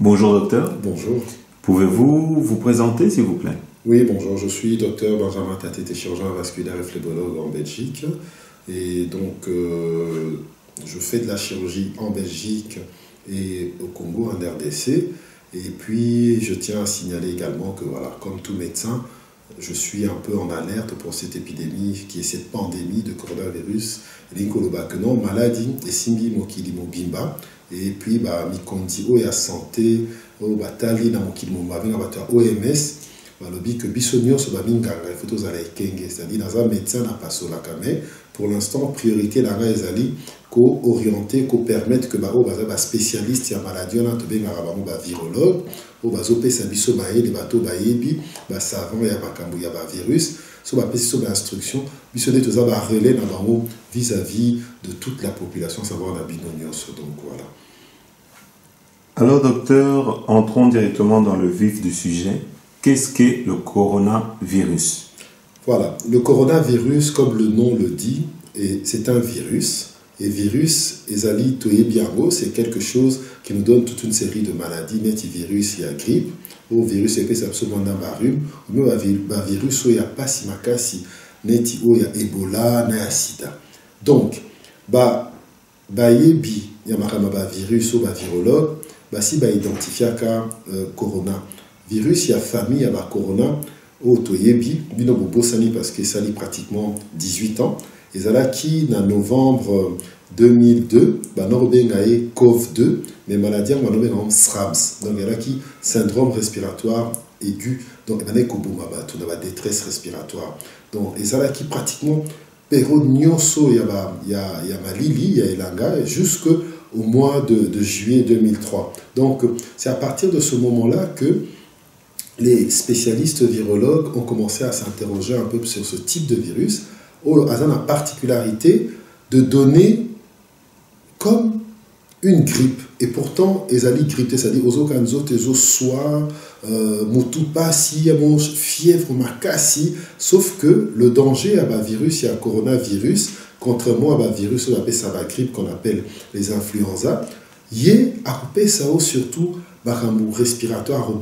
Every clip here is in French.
Bonjour docteur. Bonjour. Pouvez-vous vous présenter s'il vous plaît? Oui, bonjour, je suis docteur Benjamin Tatété, chirurgien vasculaire et phlébologue en Belgique. Et donc, je fais de la chirurgie en Belgique et au Congo, en RDC. Et puis, je tiens à signaler également que, voilà, comme tout médecin, je suis un peu en alerte pour cette épidémie, qui est cette pandémie de coronavirus, l'incolobacnon, maladie, et simbi mokili mobimba. Et puis, mi kondi o ya santé, o batali na mokili mobimba, OMS. Balobi que bisonio so baminganga il faut tous aller kenge, c'est-à-dire dans un médecin n'a pas sur la camé. Pour l'instant, priorité la ezali ko orienter, ko permettre que o ba spécialiste ya maladie na to benga ba virologue, o bazo pesa biso ba les bateau ba yebi, ba savant ya bakambu ya ba virus, so ba pesa so ba instruction, biso de tous ba relais na bango vis-à-vis de toute la population, savoir la binonios. Donc voilà. Alors docteur, entrons directement dans le vif du sujet. Qu'est-ce qu'est le coronavirus? Voilà, le coronavirus, comme le nom le dit, c'est un virus. Et virus, ezali toyebiango, c'est quelque chose qui nous donne toute une série de maladies. Neti virus, il y a grippe, ou virus, il y a absolument un rhume, ou même un virus, il y a pasimakasi, neti, il y a Ebola, il y a sida. Donc, yebi, il y a virus ou virologue, si identifié ka corona. Virus, il y a famille, il y a corona, au toyebi, bino bobosani parce que ça lit pratiquement 18 ans. Et ça qui, en novembre 2002, norbengae COV2, mais maladie, on a SRAMS. Donc, il y a qui, syndrome respiratoire aigu. Donc, il y a tout la détresse respiratoire. Donc, et ça qui pratiquement, pero nyoso, il y a malili, il y a elanga, jusqu'au mois de juillet 2003. Donc, c'est à partir de ce moment-là que les spécialistes virologues ont commencé à s'interroger un peu sur ce type de virus, où ils ont la particularité de donner comme une grippe. Et pourtant, ils ont grippe, c'est-à-dire aux autres, ils ont soit moutupasi, fièvre, makasi, sauf que le danger à virus, il y a coronavirus, contrairement à virus, on appelle ça la grippe qu'on appelle les influenza, il y a à ça surtout respiratoire,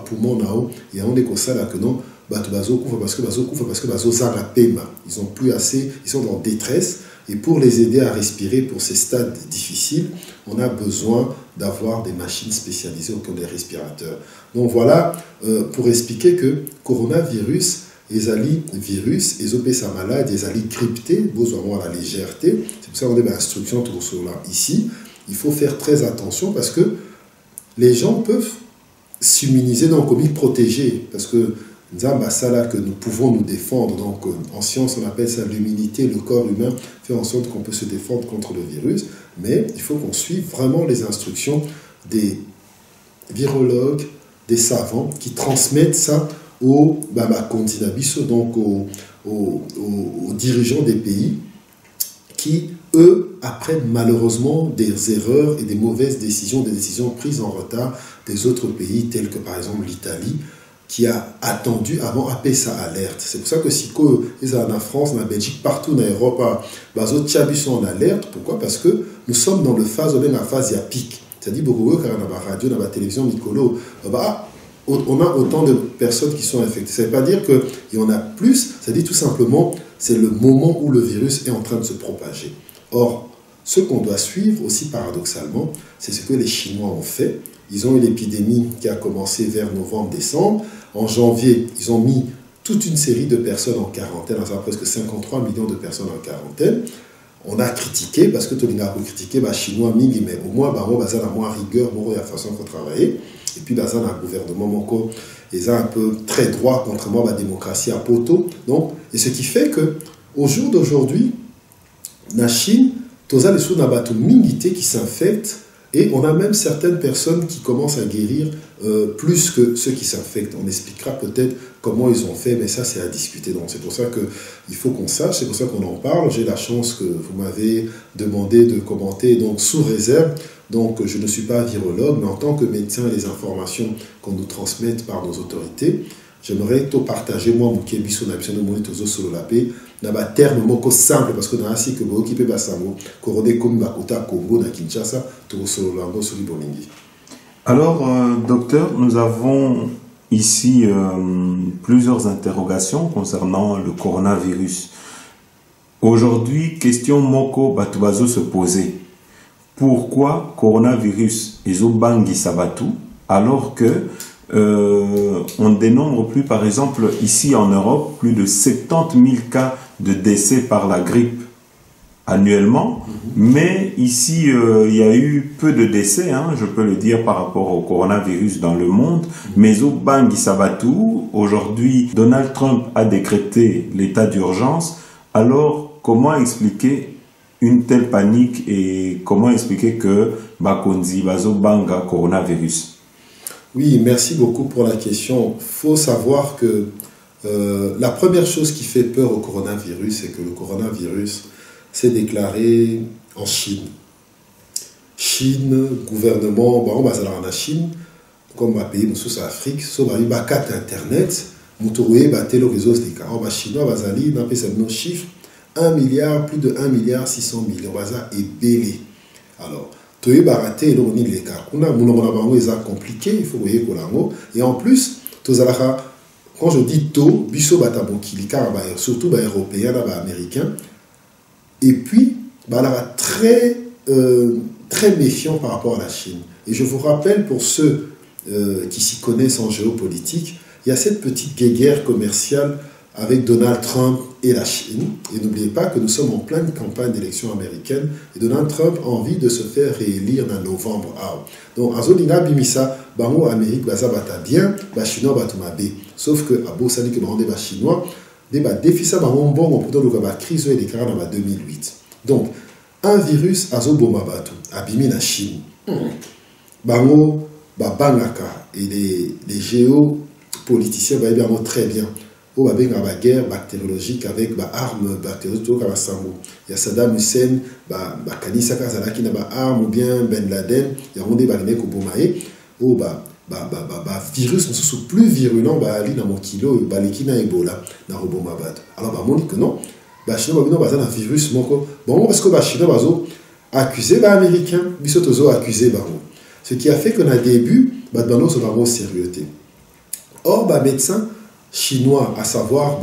poumon, et on est comme ça là que non, parce que ils ont plus assez, ils sont en détresse, et pour les aider à respirer pour ces stades difficiles, on a besoin d'avoir des machines spécialisées comme des respirateurs. Donc voilà, pour expliquer que coronavirus, les alliés virus, les OP sa malade, les alliés cryptés, besoin à la légèreté, c'est pour ça qu'on a des instructions tout cela ici. Il faut faire très attention parce que les gens peuvent s'immuniser, donc comme ils protéger, parce que que nous pouvons nous défendre. Donc en science, on appelle ça l'immunité. Le corps humain fait en sorte qu'on peut se défendre contre le virus, mais il faut qu'on suive vraiment les instructions des virologues, des savants qui transmettent ça aux continabiso, donc aux dirigeants des pays qui, eux, apprennent malheureusement des erreurs et des mauvaises décisions, des décisions prises en retard des autres pays, tels que par exemple l'Italie, qui a attendu avant appeler ça alerte. C'est pour ça que si ils sont en France, en Belgique, partout en Europe, les autres sont en alerte. Pourquoi? Parce que nous sommes dans la phase il y a pic. C'est-à-dire, beaucoup quand on a la radio, on a la télévision, Nicolo, on a autant de personnes qui sont infectées. Ça ne veut pas dire qu'il y en a plus, ça dit tout simplement, c'est le moment où le virus est en train de se propager. Or, ce qu'on doit suivre aussi paradoxalement, c'est ce que les Chinois ont fait. Ils ont eu l'épidémie qui a commencé vers novembre-décembre. En janvier, ils ont mis toute une série de personnes en quarantaine, à savoir presque 53 millions de personnes en quarantaine. On a critiqué, parce que tout le monde a critiqué, Chinois, mais au moins, on a moins rigueur, il y a la façon qu'on travaille. Et puis, on a un gouvernement, ils ont un peu très droit, contrairement à la démocratie à poto. Donc, et ce qui fait qu'au jour d'aujourd'hui, la Chine, tous les sous n'abattent minité qui s'infectent. Et on a même certaines personnes qui commencent à guérir plus que ceux qui s'infectent. On expliquera peut-être comment ils ont fait, mais ça c'est à discuter. Donc c'est pour ça qu'il faut qu'on sache, c'est pour ça qu'on en parle. J'ai la chance que vous m'avez demandé de commenter, donc sous réserve. Donc je ne suis pas virologue, mais en tant que médecin, les informations qu'on nous transmette par nos autorités, j'aimerais tout partager, moi, mon kébiso, n'a besoin de monnaie, tout sur la paix. N'a pas terme moko simple parce que dans la si que vous occupez basango, corona comme bakota Congo na Kinshasa, tout sur l'ango sur boningi. Alors, docteur, nous avons ici plusieurs interrogations concernant le coronavirus. Aujourd'hui, question moko batubazo se poser. Pourquoi coronavirus et bangi sabatu alors que on dénombre plus, par exemple, ici en Europe, plus de 70 000 cas de décès par la grippe annuellement, mais ici il y a eu peu de décès, hein, je peux le dire par rapport au coronavirus dans le monde, mais au Bangi Sabatu, aujourd'hui Donald Trump a décrété l'état d'urgence. Alors comment expliquer une telle panique et comment expliquer que Bakonzi Bazo Banga coronavirus? Oui, merci beaucoup pour la question. Il faut savoir que la première chose qui fait peur au coronavirus, c'est que le coronavirus s'est déclaré en Chine. Chine, gouvernement, on va aller en Chine, comme un pays, nous sommes en Afrique, nous avons une carte internet, nous avons le réseau de cas. On va chinois, on va aller, on appelle ça nos chiffres, 1 milliard, plus de 1 milliard 600 millions, on va aller belé. Alors, tu es baraté, on a les cas. On a compliqué, il faut voir que et en plus, quand je dis taux, biso batabokilika, surtout européens, américains, et puis, là, très méfiant par rapport à la Chine. Et je vous rappelle, pour ceux qui s'y connaissent en géopolitique, il y a cette petite guerre commerciale avec Donald Trump et la Chine. Et n'oubliez pas que nous sommes en pleine campagne d'élection américaine et Donald Trump a envie de se faire réélire en novembre. Donc, Azolina Bimisa, Bango Amérique, Baza Bata bien, Chinois Batumabe. Sauf que, à Bossani, que Bande Chinois, des défis à bon, on peut dire que la crise est déclarée en 2008. Donc, un virus Azoboma Batu, abîmé la Chine. Bango, Bangaka et les géopoliticiens, bien très bien. Il y a une guerre bactériologique avec des armes bactériologiques. Il y a Saddam Hussein, Kanisa Kazalaki, des armes, ou bien Ben Laden, il y a des bagnes qui ont virus sont plus virulents ali na mokilo baliki na Ebola na roboma bato. Alors on dit que non, chinois ba un virus moko bon parce que chinois bazo accusé américain biso tozo accusé ce qui a fait que na début bano sont vraiment sérieux. Or médecin chinois, à savoir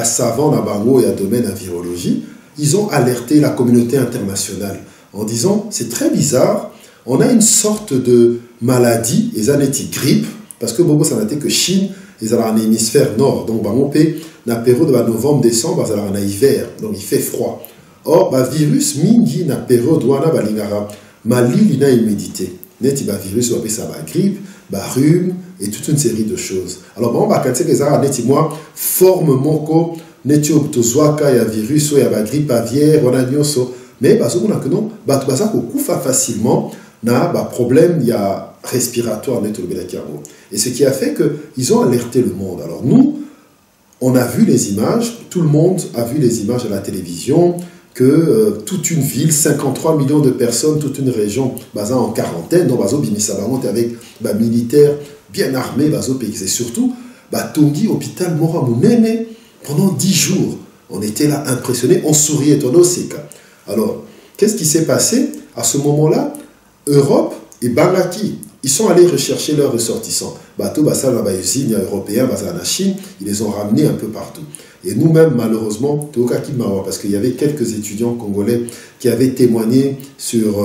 savant na bango et à domaine en virologie, ils ont alerté la communauté internationale en disant c'est très bizarre, on a une sorte de maladie, ils ont été grippe, parce que beaucoup ça n'a été que Chine, ils ont un hémisphère nord, donc on peut na période de novembre décembre, ils ont un hiver, donc il fait froid. Or virus mingi na période wana balingara mali lina humidité, neti virus ou ça grippe, rhume et toute une série de choses. Alors bon quand c'est que ça neti moi forme moko neti optozwaka ya virus ou ya grippe aviaire wana nyonso, mais parce qu'on a que non batu basa ko kufa facilement na problème il y a respiratoire et ce qui a fait qu'ils ont alerté le monde. Alors nous, on a vu les images, tout le monde a vu les images à la télévision, que toute une ville, 53 millions de personnes, toute une région basée en quarantaine, donc bazo bimisabango avec militaires bien armés, bazo pays et surtout Tongi hôpital Mora Mounene pendant 10 jours. On était là impressionnés, on souriait ton oseka. Alors, qu'est-ce qui s'est passé à ce moment-là? Europe et Bangladesh, ils sont allés rechercher leurs ressortissants. Bateau, Bassal, usine européen, Bassal, la Chine, ils les ont ramenés un peu partout. Et nous-mêmes, malheureusement, parce qu'il y avait quelques étudiants congolais qui avaient témoigné sur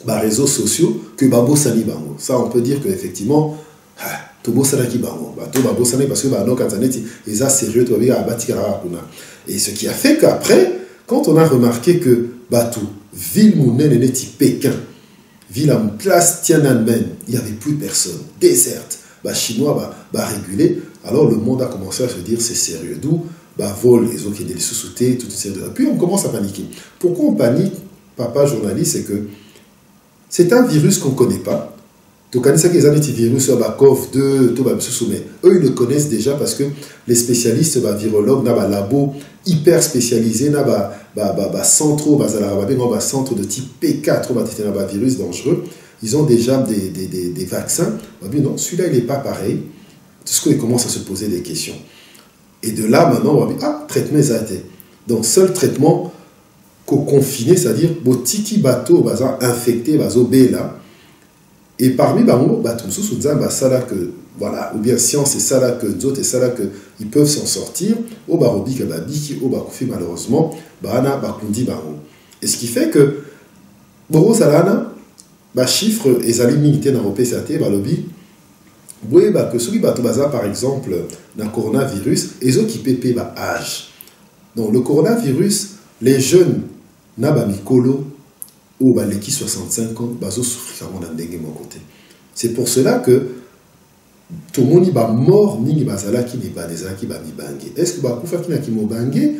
les réseaux sociaux que Babo Sani Bango. Ça, on peut dire qu'effectivement, Tobo Sanaki Bango. Babo Sani, parce que Bano Kanzanetti, ils ont sérieux, et ce qui a fait qu'après, quand on a remarqué que Batou, ville Mounen et Pékin, ville en place Tiananmen, il n'y avait plus personne, déserte, chinois régulé, alors le monde a commencé à se dire c'est sérieux, d'où vol, les autres qui étaient sous-soutés, toute une série de... Puis on commence à paniquer. Pourquoi on panique, papa journaliste, c'est que c'est un virus qu'on ne connaît pas. Tu connais ça qu'ils ont des virus, COV2, tout mais eux ils le connaissent déjà parce que les spécialistes, virologues, dans un labo hyper spécialisé, dans un centre de type P4, un virus dangereux, ils ont déjà des vaccins. Non, celui-là il n'est pas pareil. Tout ce qu'ils commencent à se poser des questions. Et de là maintenant, on va dire traitement ça a été. Donc seul traitement confiné, c'est-à-dire tiki bateau infecté, là. Et parmi bango, bah, tout ça, bah, ça là que, voilà, ou bien science, c'est ça là que d'autres, et ça là que ils peuvent s'en sortir, au barobi, que bah, biki, au barofi, malheureusement, bah, ana, bah, kundi, bango. Et ce qui fait que, boro, salana, bah, chiffre, et zali milité dans l'Europe, c'est bah, lobby, oui, bah, que celui, bah, par exemple, dans le coronavirus, et ceux qui pépé, bah, âge. Donc, le coronavirus, les jeunes, n'a pas mis colo, ou bah, les qui 65 ans, bah, souffrent vraiment d'un mon côté. C'est pour cela que tout le monde est mort, ni bah, ça là qui n'est pas des qui va mi bangé. Est-ce que bah, koufa qui n'a qui m'a bangé,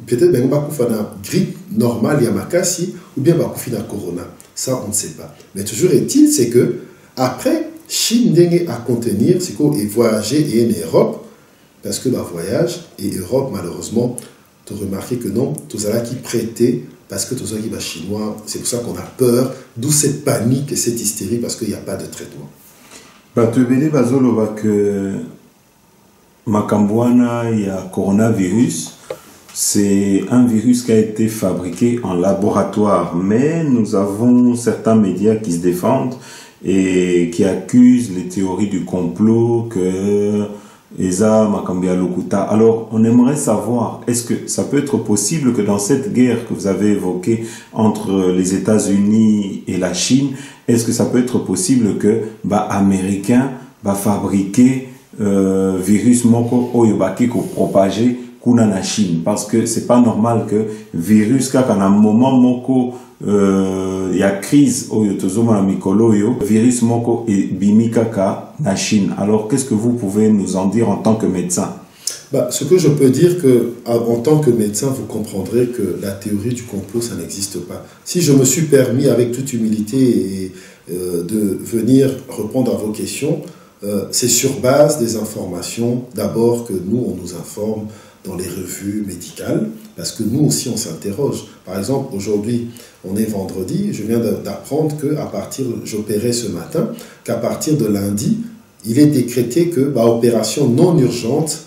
peut-être ben bah, koufa na grippe normale, yamakasi, ou bien bah, koufa na corona. Ça, on ne sait pas. Mais toujours est-il, c'est que, après, Chine dengue à contenir, c'est quoi, et voyager et en Europe, parce que bah, voyage, et Europe, malheureusement, tu as remarqué que non, tout ça là qui prêtait, parce que tout ça qui va chinois, c'est pour ça qu'on a peur, d'où cette panique et cette hystérie, parce qu'il n'y a pas de traitement. Bah, tu veux dire, Bazolo, que Makambouana, il y a coronavirus, c'est un virus qui a été fabriqué en laboratoire, mais nous avons certains médias qui se défendent et qui accusent les théories du complot que Eza Makambia Lokuta. Alors, on aimerait savoir, est-ce que ça peut être possible que dans cette guerre que vous avez évoquée entre les États-Unis et la Chine, est-ce que ça peut être possible que Américains fabriquer virus moko oyobaki ko propager kuna na Chine, parce que c'est pas normal que virus kaka na moment moko y a crise oyo tozoma mikolo yo virus moko et bimi kaka na Chine. Alors qu'est-ce que vous pouvez nous en dire en tant que médecin? Bah, ce que je peux dire que en tant que médecin, vous comprendrez que la théorie du complot, ça n'existe pas. Si je me suis permis avec toute humilité et, de venir répondre à vos questions, c'est sur base des informations d'abord que nous, on nous informe dans les revues médicales, parce que nous aussi, on s'interroge. Par exemple, aujourd'hui, on est vendredi, je viens d'apprendre qu'à partir, j'opérais ce matin, qu'à partir de lundi, il est décrété que opération non urgente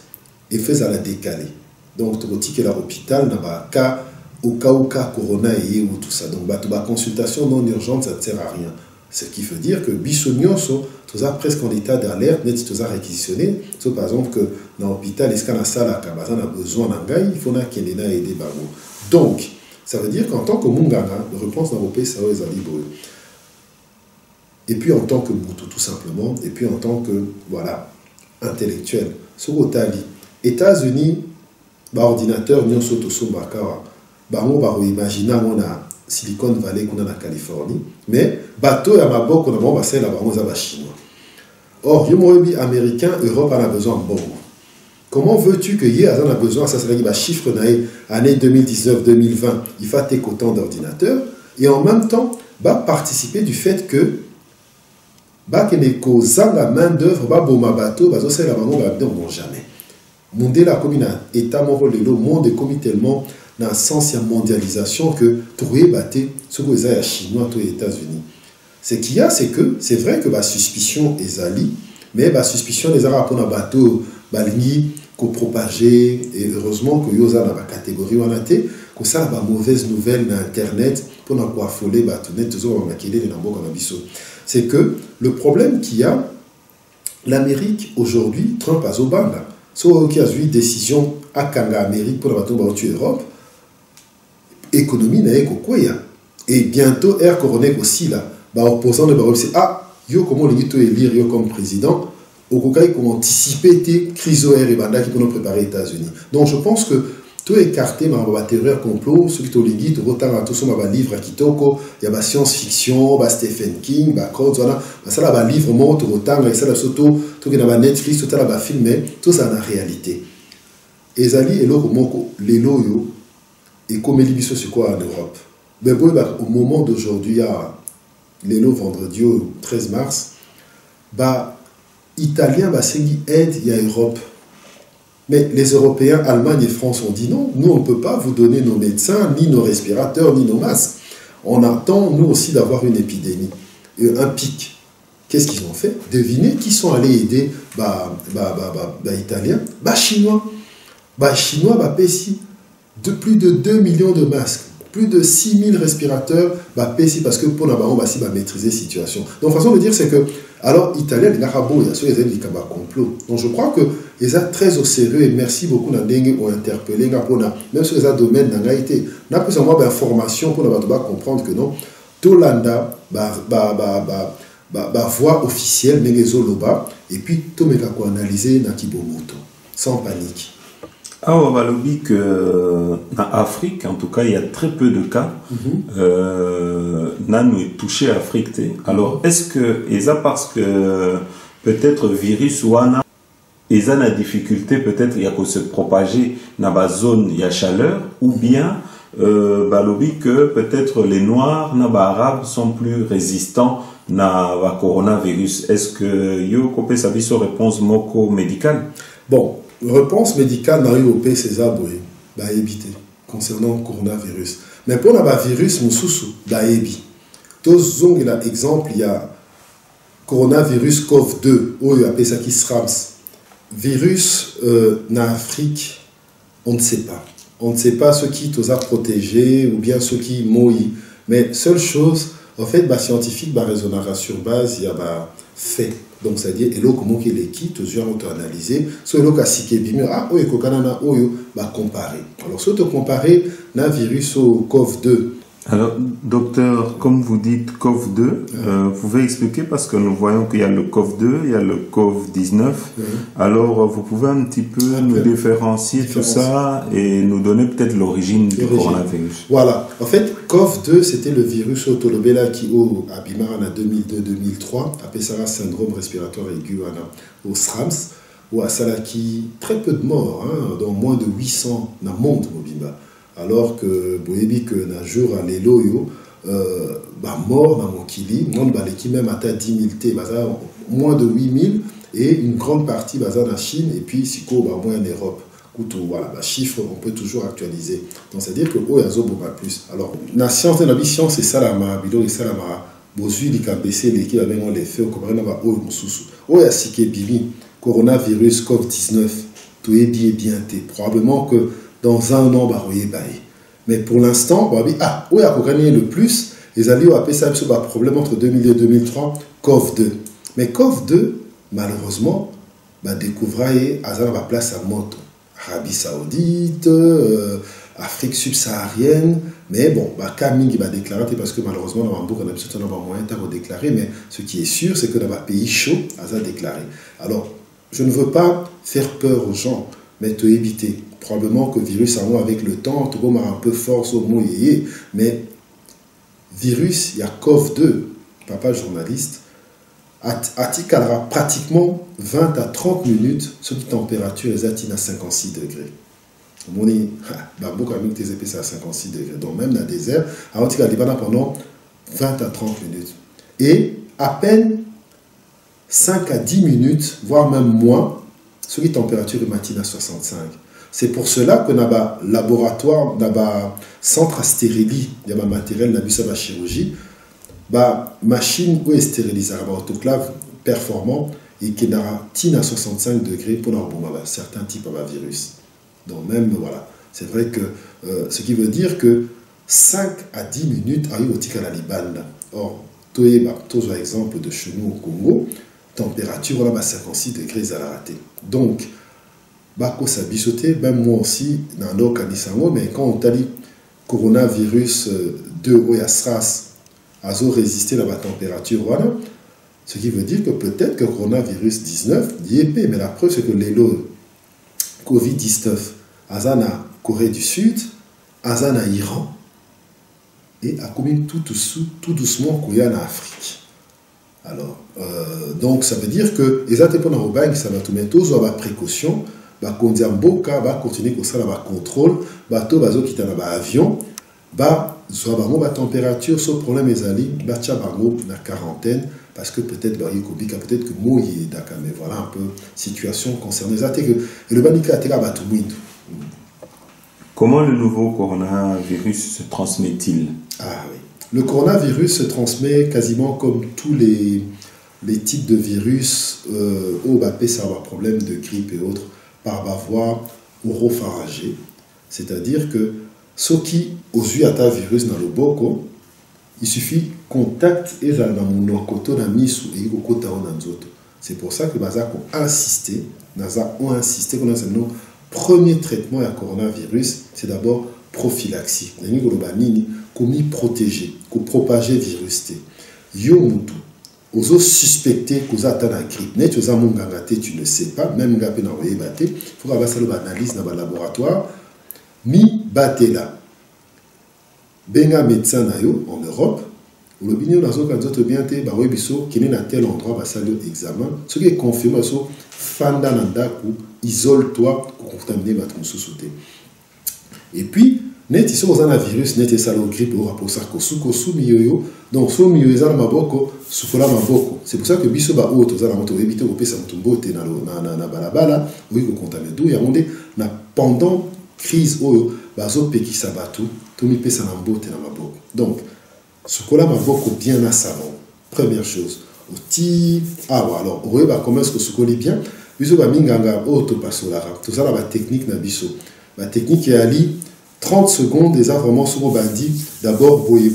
est faite à la décaler. Donc, tu vois que l'hôpital n'a pas cas au cas corona et ou tout ça. Donc, la consultation non urgente, ça ne sert à rien. Ce qui veut dire que bisognoso, tu as presque en état d'alerte, mais tu as réquisitionné. Par exemple, que dans l'hôpital, est-ce qu'on a ça, là, on a besoin d'un gars, il faut qu'il y ait aider. Donc, ça veut dire qu'en tant que Munganga, la réponse dans vos pays, ça va être libre. Et puis en tant que Moutou, tout simplement, et puis en tant que, voilà, intellectuel. Sur l'Italie, États-Unis, ordinateur, nous sommes tous on imaginer, on a Silicon Valley qu'on a en Californie, mais bateau et Amabok, on a bon bassin là-bas, on a chinois. Or, les Américains, Europe en a besoin de bon. Comment veux-tu que hier, on a besoin, ça serait un chiffre année 2019-2020, il faut être autant d'ordinateurs, et en même temps, participer du fait que la main d'œuvre, bateau, c'est la main jamais. Monde la commune état le monde est comme tellement dans le sens de la mondialisation que tout est battu ce que les Chinois aux États-Unis. Ce qu'il y a, c'est que c'est vrai que la suspicion est ali, mais la suspicion des arabes pour un bateau balini qu'on propagé et heureusement que yosa dans la catégorie où on a été que ça la mauvaise nouvelle dans internet pour n'en pas affoler tout toujours maquiller les lambeaux comme abisso. C'est que le problème qu'il y a, l'Amérique aujourd'hui, Trump a Obama, soit qui a eu décision à Kanga Amérique pour la bateau Europe, économie n'a quoi. Et bientôt, Air Coronet aussi là, opposant de Barol, c'est yo comment les gito élire yo comme président, au Kokai comme anticiper tes crises et banda qui pour nous préparer les États-Unis. Donc je pense que tout écarté, ma théorie complot, ceux qui ont les guides, autant à tout ça, ma livre à Kitoko, il y a ma science-fiction, Stephen King, Code, voilà, ça là, livre monte, autant, et ça là, surtout, tout qui est dans Netflix, tout ça là, film, mais tout ça en réalité. Et Zali, et l'autre, les loyaux, et comme les bisos, c'est quoi en Europe? Mais bon, au moment d'aujourd'hui, il y a les lots vendredi, au 13 mars, Italien, c'est qui aide, il y a Europe. Mais les Européens, Allemagne et France ont dit non, nous on ne peut pas vous donner nos médecins, ni nos respirateurs, ni nos masques. On attend, nous aussi, d'avoir une épidémie, un pic. Qu'est-ce qu'ils ont fait? Devinez qui sont allés aider Italiens? Chinois. Chinois, Pessi, de plus de 2 millions de masques. plus de 6000 respirateurs, bah, parce que pour on va maîtriser la situation. Donc, façon de dire, c'est que, alors, Italien, il y a des complot. Donc, je crois que ils ont très au sérieux et merci beaucoup d'Andengue ont interpellé, même sur les domaines d'Angaïté. On a plus ou moins d'informations pour comprendre que non, tout l'anda, voix officielle, Negezoloba, et puis tout le monde analyser dans Kibomoto, sans panique. Ah, on va le dire que en Afrique, en tout cas, il y a très peu de cas. Nous est touché à Afrique. Alors, est-ce que, et ça parce que peut-être virus ou ana, et ça la difficulté peut-être il y a que se propager dans la zone il y a chaleur, ou bien que peut-être les noirs, les arabes sont plus résistants au coronavirus. Est-ce que yo copé sa vie sur réponse moko médicale? Bon, réponse médicale dans l'UOP, c'est ça, éviter concernant le coronavirus. Mais pour le virus, moussoussou, d'aébi. Tous ont un exemple, il y a coronavirus COV2, où il y a ça qui se rams. Virus en Afrique, on ne sait pas. On ne sait pas ce qui t'os a protégé ou bien ce qui mouille. Mais seule chose, en fait, scientifique, raisonnera sur base, il y a fait. Donc, c'est-à-dire, et là, comment qu'il est qui, tu as auto-analysé, soit là, si bimé, comparer. Alors, soit tu comparer un virus au COV2. Alors, docteur, comme vous dites COV2, vous pouvez expliquer parce que nous voyons qu'il y a le COV2, il y a le COV19. Alors, vous pouvez un petit peu nous différencier tout ça et nous donner peut-être l'origine du coronavirus. Voilà. En fait, COV2, c'était le virus autolobéla qui, au Abimar, en 2002-2003, appelé ça syndrome respiratoire aigu au SRAMS, ou à Salaki, très peu de morts, dans moins de 800 dans le monde, Mobimba. Alors que boyebi que na jour à l'éloyo mort dans mon kili non qui même atteint 10 000 t moins de 8 000 et une grande partie dans la Chine et puis siko moins en Europe. Voilà, chiffre on peut toujours actualiser. Donc c'est à dire que il y a plus. Alors la science c'est ça la mabilo et ça la bozu li kabese l'équipe avec les faits comme na ba mususu il y a sike bibi coronavirus COVID-19 tout est bien probablement que dans un an, mais pour l'instant, où il a gagné le plus, les alliés ont appelé ça un problème entre 2002 et 2003, COV2. Mais COV2, malheureusement, découvrir la place à moto. Arabie Saoudite, Afrique subsaharienne, mais bon, Camille va déclarer parce que malheureusement, dans Hambourg, on a moyen de déclarer, mais ce qui est sûr, c'est que dans un pays chaud, on a déclaré. Alors, je ne veux pas faire peur aux gens, mais te éviter. Probablement que le virus a avec le temps, tout le monde a un peu force au mot mais virus, il y a COV2, papa journaliste, attikara pratiquement 20 à 30 minutes sur une température exacte à 56 degrés. On dit, beaucoup de tes épaisseurs à 56 degrés. Donc même dans le désert, à pendant 20 à 30 minutes. Et à peine 5 à 10 minutes, voire même moins, sur une température de matin à 65. C'est pour cela que dans le laboratoire, dans le centre à stérilie, il y a un matériel, dans la chirurgie, machine où est stérilisée, autoclave performant et qui est à 65 degrés pour certains types de virus. Donc même, voilà, c'est vrai que ce qui veut dire que 5 à 10 minutes, à la Liban. Or, tous les exemples de chez nous au Congo, température, là, 56 degrés à la rater. Donc, bako sa bisoté, même moi aussi, dans l'organisation, mais quand on t'a dit coronavirus 2 ou SRAS, a résisté à la température, voilà, ce qui veut dire que peut-être que coronavirus 19, l'IEP, mais la preuve c'est que les lots COVID-19, Azana Corée du Sud, Azana Iran, et a commis tout doucement qu'il y a en Afrique. Alors, donc ça veut dire que les atépons en Aubagne, ça va tout mettre tous à la précaution, qu'on dit en beau cas, continuer comme ça, la contrôle, bateau, bateau qui est dans l'avion, soit la température, sauf problème les alliés, la quarantaine, parce que peut-être peut-être que moi il est d'accord, mais voilà un peu situation concernée. Et le banika est là, tout le monde. Comment le nouveau coronavirus se transmet-il? Ah oui. Le coronavirus se transmet quasiment comme tous les types de virus au BAP, ça va problème de grippe et autres, par voie oropharyngée. C'est-à-dire que Ce qui, aux yeux à ta virus dans le boko, il suffit contact et dans mon côté dans misu et au côté dans autres. C'est pour ça que Bazak ont insisté, qu'on a nos premier traitement à coronavirus, c'est d'abord prophylaxie. Comme protéger, comme propager virus. Yo mutu, ozo suspecté que vous avez la grippe. Net vous avez tu ne sais pas, même gapé na oye baté, il faut avoir ça l'analyse dans le laboratoire. Mi baté là. Benga médecin na yo en Europe, ou le bignon dans aucun autre bien té, ba webiso qui n'est à tel endroit va saluer examen. Ce qui est confirmé so fanda nandaku isole-toi pour contaminer votre sous-sauté. Et puis net ici aux virus net et salo grippe au rapport ça kosu miyoyo donc so miyoyo za maboko sukola maboko. C'est pour ça que biso ba auto za la moto éviter au pesa mutumbote na balabala oui ko contaminer d'où ya onde na pendant crise oyo bazo peki sabatu to mi pesa na mbote na maboko. Donc sukola maboko bien à savon. Première chose. Oti alors oui bah comment est-ce que sukoli bien biso ba minganga auto pasolara. Tout ça la technique na biso. La technique est ali 30 secondes, des vraiment sur le bandit. D'abord, boye.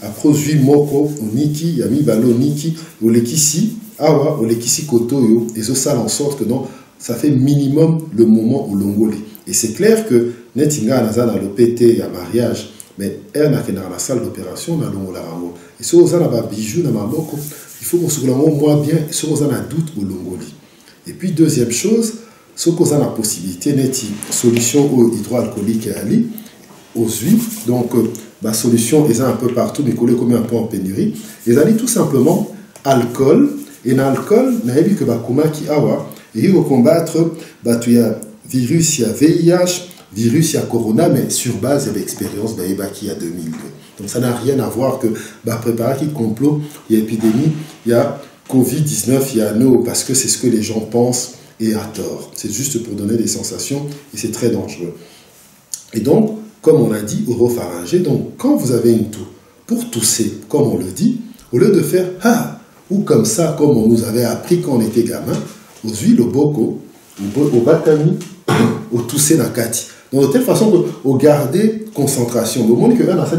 Après, 8 moko, niki, yami balo, niki, olekisi, awa, olekisi koto yo. Et ça en sorte que non, ça fait minimum le moment où l'ongoli. Et c'est clair que, netinga, naza, na l'OPT, il y a mariage, mais elle n'a qu'à dans la salle d'opération, na l'ongola rango. Et si vous avez un bijou, na maboko, il faut qu'on se moins bien, si vous avez un doute au l'ongoli. Et puis, deuxième chose, ce qu'on a la possibilité, net solution hydroalcoolique et ali, aux huiles. Donc, la solution est un peu partout, mais collé comme un peu en pénurie. Et ça dit tout simplement alcool. Et l'alcool, n'a pas que bakuma qui awa. Et il faut combattre, il y a virus, il y a VIH, virus, il y a corona, mais sur base de l'expérience qui y a 2002. Donc, ça n'a rien à voir que préparer qui complot, il y a épidémie, il y a Covid-19, il y a no, parce que c'est ce que les gens pensent. Et à tort. C'est juste pour donner des sensations et c'est très dangereux. Et donc, comme on a dit, oropharyngé, donc quand vous avez une toux, pour tousser, comme on le dit, au lieu de faire « ah » ou comme ça, comme on nous avait appris quand on était gamin, aux huiles, au boko, au batami, au tousser na kati. Donc, de telle façon que au garder concentration. Le monde que là,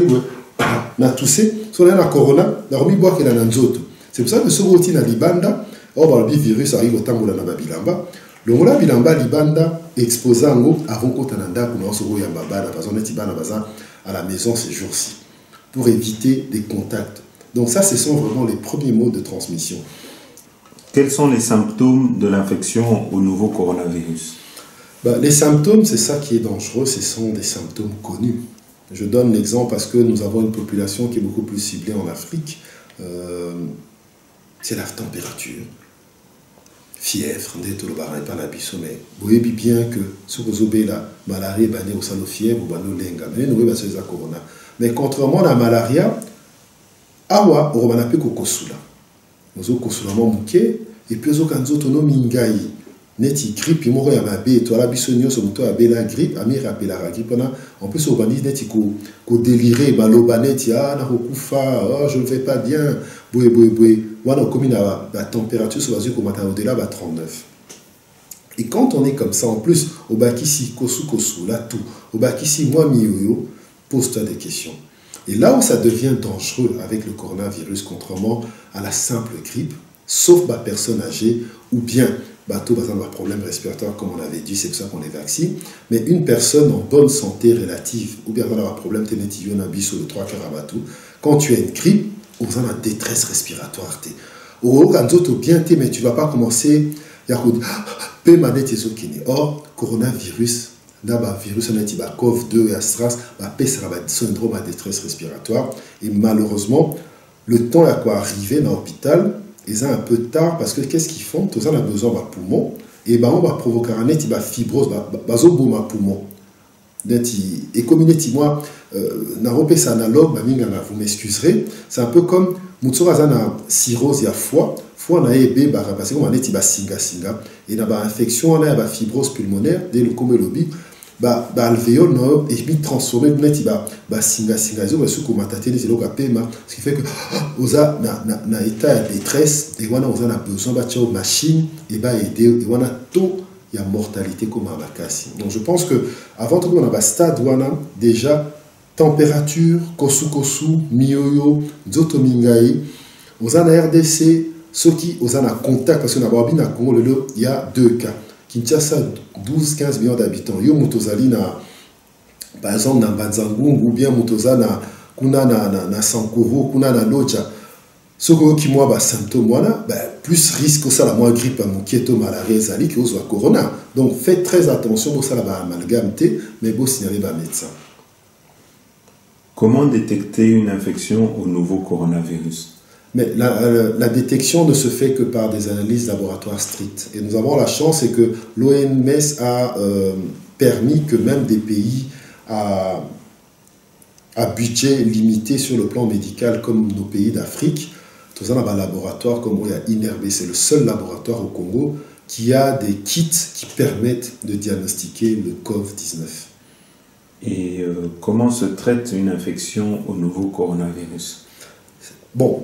on a toussé, sur la corona, on a remis boire qu'il a un autre. C'est pour ça que ce routine à Libanda, or, le virus arrive au temps où on a bilamba. Le mola bilamba libanda exposant avant qu'on t'ananda pour nous se rouiller en baba, la façon à la maison ces jours-ci, pour éviter des contacts. Donc ça, ce sont vraiment les premiers mots de transmission. Quels sont les symptômes de l'infection au nouveau coronavirus? Les symptômes, c'est ça qui est dangereux, ce sont des symptômes connus. Je donne l'exemple parce que nous avons une population qui est beaucoup plus ciblée en Afrique. C'est la température. Fièvre, mais vous voyez bien que si vous avez la malaria, vous avez fièvre, vous avez la corona. Mais contrairement à la malaria, awa, on va appeler kokosula. Nous avons kosula mouké, et puis nous avons autonomie mingai. Neti grippe, il m'aurait amabé, toi la bisonio, sur muto abé la grippe, amir appelé la grippe. En plus, on va dire neti ko déliré, balobaneti, ah, na hokufa, oh, je ne vais pas bien, boué. Voilà, comme la température sur la zone comme au-delà va 39. Et quand on est comme ça, en plus, au bakisi, kosu, là tout, au bakisi, moi, miyoyo, pose-toi des questions. Et là où ça devient dangereux avec le coronavirus, contrairement à la simple grippe, sauf ma personne âgée, ou bien, tout par exemple, un problème respiratoire, comme on avait dit, c'est pour ça qu'on les vaccine, mais une personne en bonne santé relative, ou bien avoir un problème ténétivio nabiso de 3 quarts à batou, quand tu as une grippe, on a une détresse respiratoire. Mais tu ne vas pas commencer or, coronavirus, virus COV2 et Astras, syndrome à détresse respiratoire. Et malheureusement, le temps à quoi arriver dans l'hôpital, ils ont un peu tard parce que qu'est-ce qu'ils font? Tout ça, on a besoin de poumon. Et on va provoquer un fibrose, un poumon. Et comme moi, c'est analogue, vous m'excuserez, c'est un peu comme Mutsurazana cirrhose, il y a foie on a ébé, parce qu'on a dit singa, et on a infection, on a une fibrose pulmonaire, dès le comélobi, alvéole, et puis transformé, on a singa, ce qui fait que, on a un état de détresse, et on a besoin de machine, et aider, et on a tout. il y a mortalité comme à Makassi. Donc je pense que avant tout on a un stade où on a déjà température, kosu, miyoyo, zotomingai, aux en RDC, ceux qui ont un contact, parce que dans le Congo, il y a 2 cas. Kinshasa, 12-15 millions d'habitants. Yo Mutozali, par exemple, dans Banzangung, ou bien Mutoza, na Sankoro, kuna na Loja. Ceux qui ont des symptômes, plus risque que ça, la moins grippe, mon malaria, zali, que vous corona. Donc faites très attention, vous savez, amalgame, mais vous signalez le médecin. Comment détecter une infection au nouveau coronavirus? Mais la détection ne se fait que par des analyses laboratoires strictes. Et nous avons la chance, c'est que l'OMS a permis que même des pays à budget limité sur le plan médical, comme nos pays d'Afrique, tout ça, on a un laboratoire comme il y a INRB, c'est le seul laboratoire au Congo qui a des kits qui permettent de diagnostiquer le COVID-19. Et comment se traite une infection au nouveau coronavirus? Bon,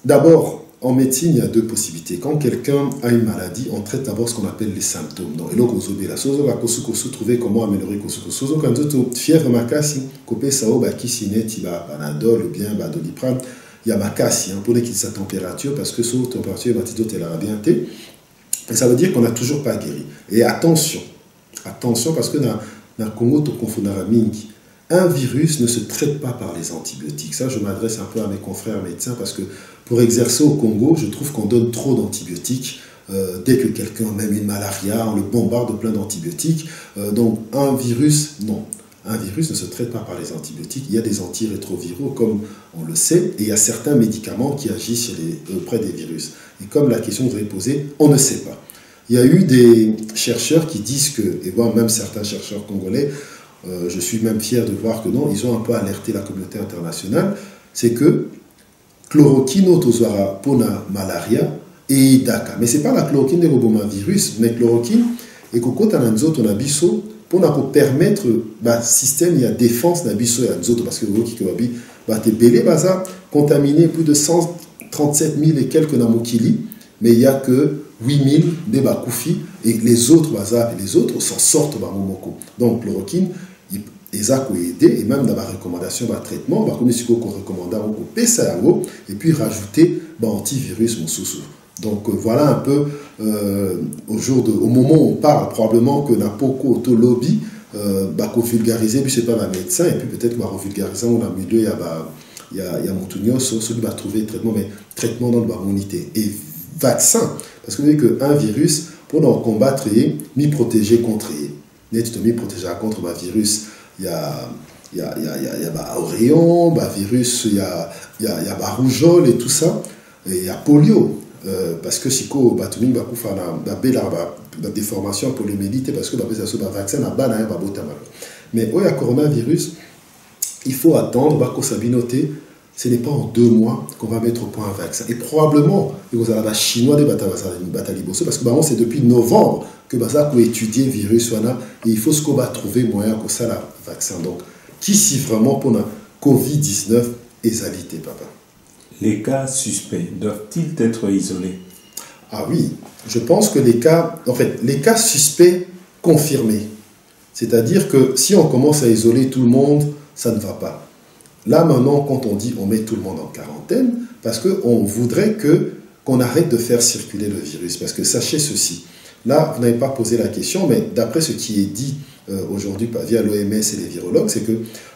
d'abord, en médecine, il y a 2 possibilités. Quand quelqu'un a une maladie, on traite d'abord ce qu'on appelle les symptômes. Donc, et là, on trouver comment améliorer kosu. Quand on a fièvre makasi, copé sao, kisine, tiba, panadol, ou bien doliprane, il y a makasi, pour les qui sa température, parce que sous température, l'antidote est la bien. Et ça veut dire qu'on n'a toujours pas guéri. Et attention, parce que dans le Congo, un virus ne se traite pas par les antibiotiques. Ça, je m'adresse un peu à mes confrères médecins parce que pour exercer au Congo, je trouve qu'on donne trop d'antibiotiques. Dès que quelqu'un a même une malaria, on le bombarde de plein d'antibiotiques. Donc, un virus, non. Un virus ne se traite pas par les antibiotiques. Il y a des antirétroviraux, comme on le sait, et il y a certains médicaments qui agissent auprès des virus. Et comme la question que vous avez posée, on ne sait pas. Il y a eu des chercheurs qui disent que, et voire même certains chercheurs congolais, je suis même fier de voir que non, ils ont un peu alerté la communauté internationale, c'est que chloroquine autozoara pona malaria et daka. Mais ce n'est pas la chloroquine des virus, mais chloroquine et coco tananzo tonabiso pour permettre le système il y a défense nabiso et anzoto parce que le qui wabi te belé baza contaminé plus de 137 000 et quelques namokili, mais il n'y a que 8 000 des bakoufi et les autres baza et les autres s'en sortent par momoko. Donc chloroquine ils ont aidé et même dans la recommandation de traitement, comme ce qu'on recommande, on coupe ça et puis rajouter antivirus mon sous. Donc voilà un peu au moment où on parle probablement que n'importe auto lobby vulgariser puis c'est pas un médecin et puis peut-être qu'on va vulgariser on a milieu il y a Montounios celui qui va trouver traitement mais traitement dans l'immunité et vaccin parce que vous voyez qu'un virus pour en combattre m'y protéger contre m'y protéger contre le virus. Il y a Auréon, virus, il y a rougeole et tout ça, et il y a polio. Parce que si on a une déformation poliomyélite, parce que le vaccin n'a pas de mais il y a coronavirus, il faut attendre, ce n'est pas en 2 mois qu'on va mettre au point un vaccin. Et probablement, vous avez la chinois des batalibosso, parce que c'est depuis novembre que Baza peut étudier le virus, et il faut ce qu'on va trouver moyen pour ça, le vaccin. Donc, qui si vraiment pour la COVID-19 est alité, papa? Les cas suspects doivent-ils être isolés? Ah oui, je pense que les cas suspects confirmés. C'est-à-dire que si on commence à isoler tout le monde, ça ne va pas. Là, maintenant, quand on dit on met tout le monde en quarantaine, parce qu'on voudrait qu'on arrête de faire circuler le virus. Parce que sachez ceci, là, vous n'avez pas posé la question, mais d'après ce qui est dit aujourd'hui via l'OMS et les virologues, c'est que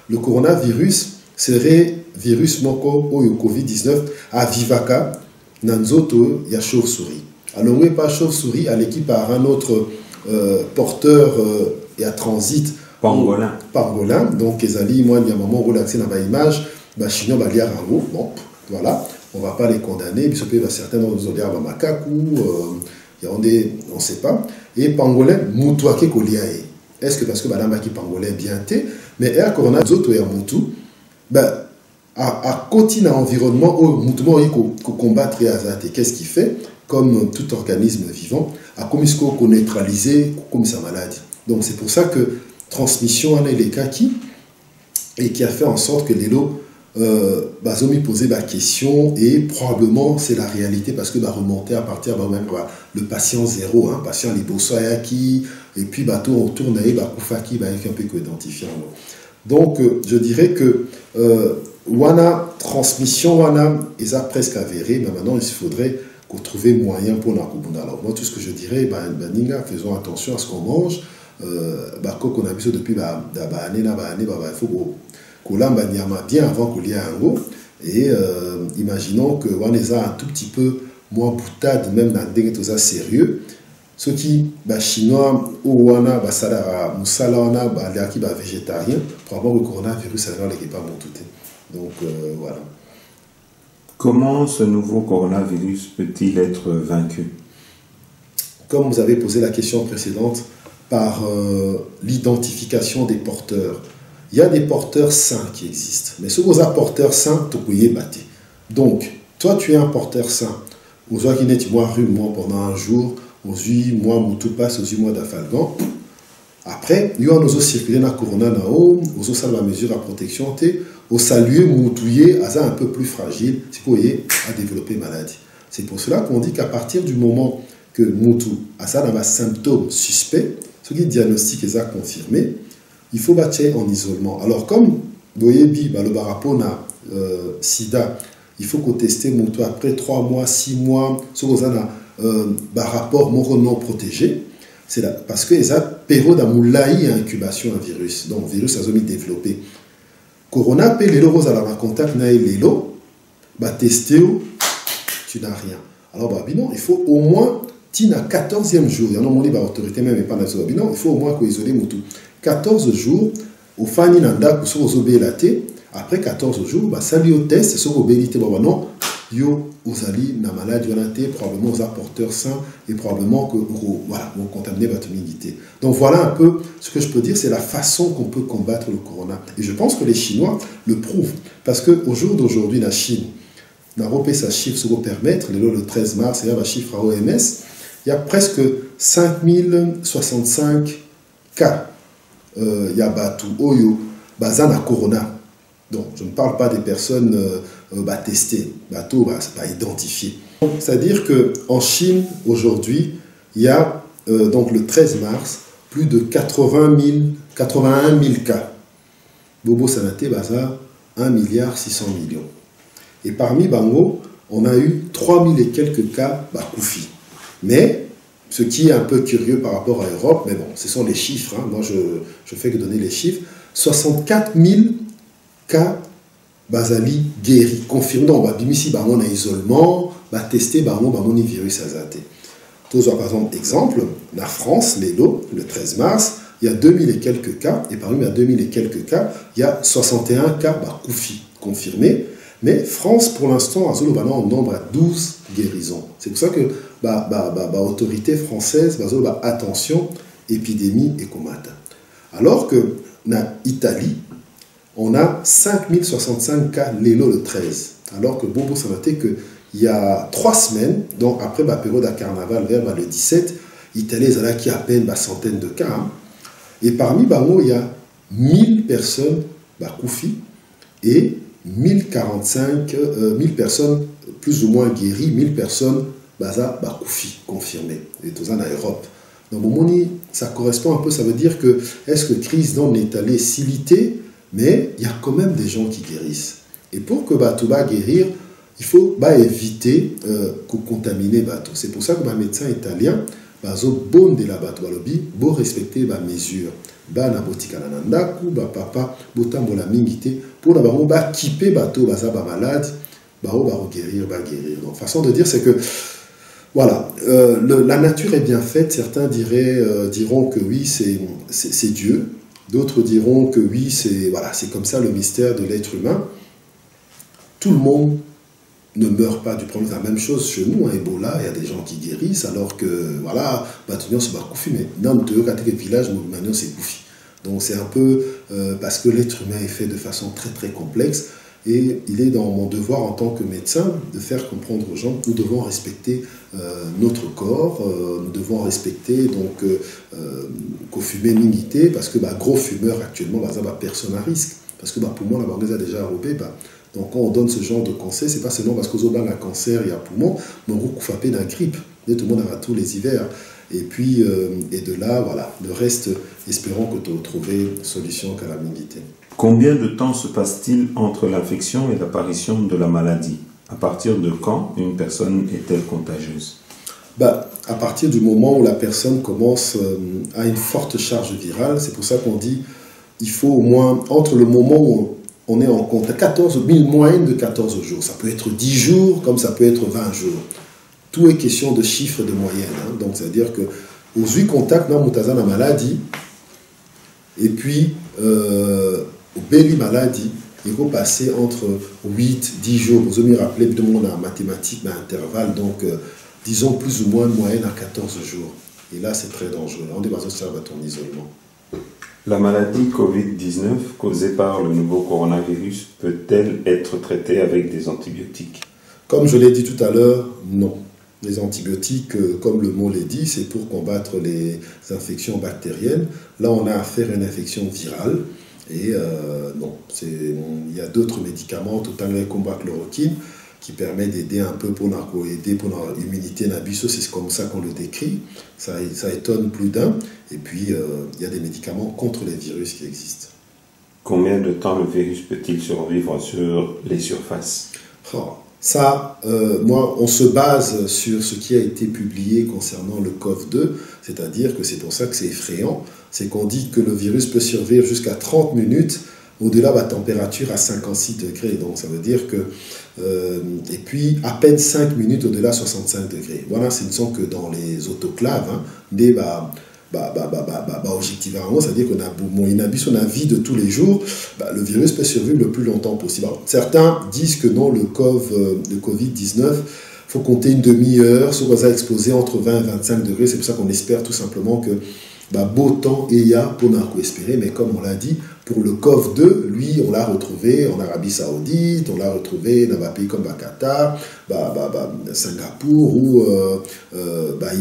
le coronavirus serait virus moko ou COVID-19 à vivaka, nanzoto, ya chauve-souris. Alors, oui, pas chauve-souris, à l'équipe par un autre porteur et à transit. Pangolin. Donc, Ezali, moi, il y a un moment où relaxé dans l'image, chinois, bon, voilà, on ne va pas les condamner, puis certains dans nos odeurs, macakou, on ne sait pas. Et Pangolin, moutouake koliae. Est-ce que parce que madame qui Pangolin bien té, mais à corona, zoto et à moutou, à côté d'un environnement où moutou, il faut combattre et azate. Qu'est-ce qu'il fait? Comme tout organisme vivant, à comme il faut neutraliser comme sa maladie. Donc, c'est pour ça que transmission en est les cas qui a fait en sorte que l'élo Zomi posait la question et probablement c'est la réalité parce que remonter à partir même le patient zéro, hein, patient libosoyaki et puis on tourne kufaki avec un peu identifiant. Donc je dirais que wana transmission wana est presque avérée, mais maintenant il faudrait qu'on trouve moyen pour la kubunda. Alors moi tout ce que je dirais, faisons attention à ce qu'on mange. Qu'on a vu depuis il faut qu'on l'a bien avant qu'on l'ait un go et imaginons que on est un tout petit peu moins boutade même dans des choses sérieux ce qui chinois ou wana basala musala wana qui végétarien probablement le coronavirus alors les pas bon tout donc voilà. Comment ce nouveau coronavirus peut-il être vaincu? Comme vous avez posé la question précédente, par l'identification des porteurs. Il y a des porteurs sains qui existent. Mais ce que porteurs sains, tu peux y battre. Donc, toi, tu es un porteur sain. Vous voyez qu'il est moi pendant un jour, aux yeux, moi, tout passe aux yeux, moi, d'Afalgan. Après, il y a nos circuler dans la corona, aux autres la mesure à protection, au saluer, moutouiller, à un peu plus fragile, si vous voyez, à développer maladie. C'est pour cela qu'on dit qu'à partir du moment que Moutou a ça dans un symptôme suspect, ce qui est diagnostic est confirmé, il faut battre en isolement. Alors comme vous voyez le barapona sida, il faut qu'on teste Moutou après 3 mois, 6 mois, ce qu'on a rapport non protégé, c'est là parce que ça période à moulaï incubation un virus. Donc le virus a mis développé. Corona peut les rose à la contact na l'élo, tester tu n'as rien. Alors non, il faut au moins Tina 14e jour, il y a une autorité même et pas nationale. Non, il faut au moins qu'on isole Moutou. 14 jours, au fani nanda, pour se obélater. Après 14 jours, salut au test, sur obélité, non, yo, aux alliés, na malade, probablement aux apporteurs sains et probablement que, voilà, vont contaminer votre humidité. Donc voilà un peu ce que je peux dire, c'est la façon qu'on peut combattre le corona. Et je pense que les Chinois le prouvent. Parce qu'au jour d'aujourd'hui, la Chine, n'a repé sa chiffre, ce qu'on permettre, le 13 mars, il y a un chiffre à OMS, il y a presque 5065 cas. Il y a Batu, Oyo, Bazana Corona. Donc, je ne parle pas des personnes testées, Bateau, pas identifiées. C'est-à-dire qu'en Chine, aujourd'hui, il y a, donc le 13 mars, plus de 81 000 cas. Bobo Sanaté, Baza, 1,6 milliard. Et parmi Bango, on a eu 3000 et quelques cas Koufi. Mais, ce qui est un peu curieux par rapport à l'Europe, mais bon, ce sont les chiffres, hein. Moi je fais que donner les chiffres, 64 000 cas Basali guéris, confirmés. Donc, Bimisi, on a isolement, testé, on virus azaté. Par exemple, exemple, la France, le 13 mars, il y a 2000 et quelques cas, et parmi les 2000 et quelques cas, il y a 61 cas Koufi confirmés. Mais France, pour l'instant, on nombre à 12 guérisons. C'est pour ça que autorité française, attention, épidémie et comata. Alors que dans l'Italie, on a 5065 cas le 13. Alors que Bobo ça noté qu'il y a 3 semaines, donc après la période à carnaval vers le 17, l'Italie est qui a à peine centaines de cas. Hein. Et parmi il y a 1000 personnes Koufi et 1000 personnes plus ou moins guéries, 1000 personnes Koufi confirmées. Et tout ça en Europe. Donc, ça correspond un peu, ça veut dire que est-ce que crise dans est allée s'iliter, mais il y a quand même des gens qui guérissent. Et pour que tout va guérir, il faut éviter de contaminer bateau. C'est pour ça que les médecins italiens, bon de la bateau bon respecter les mesures. Na botika na ndaku papa botambola mingité pour d'abord kipper bateau malade guérir. Donc façon de dire c'est que voilà, la nature est bien faite. Certains diront que oui, c'est Dieu. D'autres diront que oui, c'est comme ça le mystère de l'être humain. Tout le monde ne meurt pas du problème. C'est la même chose chez nous, Ebola, il y a des gens qui guérissent, alors que, voilà, Batunion, c'est pas Koufi, mais dans le village, Moumanion, c'est Koufi. Donc c'est un peu parce que l'être humain est fait de façon très très complexe. Et il est dans mon devoir en tant que médecin de faire comprendre aux gens que nous devons respecter notre corps, nous devons respecter donc qu'au fumer minité, parce que gros fumeur actuellement, personne à risque. Parce que pour moi, la bangaise a déjà arrobé, Donc quand on donne ce genre de conseil, c'est pas seulement parce qu'aux autres, un cancer, il y a poumon, mais on va frapper d'un grippe. Tout le monde aura tous les hivers. Et puis, et de là, voilà, le reste, espérons que tu aies trouvé solution qu'à la minute. Combien de temps se passe-t-il entre l'infection et l'apparition de la maladie? À partir de quand une personne est-elle contagieuse? À partir du moment où la personne commence à une forte charge virale, c'est pour ça qu'on dit il faut au moins, entre le moment où on est en contact, une moyenne de 14 jours. Ça peut être 10 jours, comme ça peut être 20 jours. Tout est question de chiffres de moyenne. Hein. Donc, c'est-à-dire que aux 8 contacts, dans la maladie, et puis au belly maladie, il faut passer entre 8 10 jours. Vous avez rappelé tout le monde en mathématiques, mais intervalle, donc disons plus ou moins une moyenne à 14 jours. Et là, c'est très dangereux. On est dans un isolement. La maladie Covid-19 causée par le nouveau coronavirus peut-elle être traitée avec des antibiotiques? Comme je l'ai dit tout à l'heure, non. Les antibiotiques, comme le mot l'est dit, c'est pour combattre les infections bactériennes. Là, on a affaire à une infection virale. Et non, il y a d'autres médicaments, tout à l'heure, comme la chloroquine, qui permet d'aider un peu pour l'immunité nabiso, c'est comme ça qu'on le décrit. Ça étonne plus d'un. Et puis, il y a des médicaments contre les virus qui existent. Combien de temps le virus peut-il survivre sur les surfaces? Ça, moi, on se base sur ce qui a été publié concernant le COV2, c'est-à-dire que c'est pour ça que c'est effrayant, c'est qu'on dit que le virus peut survivre jusqu'à 30 minutes au-delà de la température à 56 degrés. Donc ça veut dire que... et puis à peine 5 minutes au-delà de 65 degrés. Voilà, ce ne sont que dans les autoclaves, hein, des... objectivement, c'est-à-dire qu'on a son vie de tous les jours, le virus peut survivre le plus longtemps possible. Alors, certains disent que non, le Covid-19, il faut compter une demi-heure, ce qu'on va exposer entre 20 et 25 degrés. C'est pour ça qu'on espère tout simplement que beau temps et ya pour nous espérer, mais comme on l'a dit, pour le COV2, lui, on l'a retrouvé en Arabie Saoudite, on l'a retrouvé dans un pays comme Qatar, Singapour ou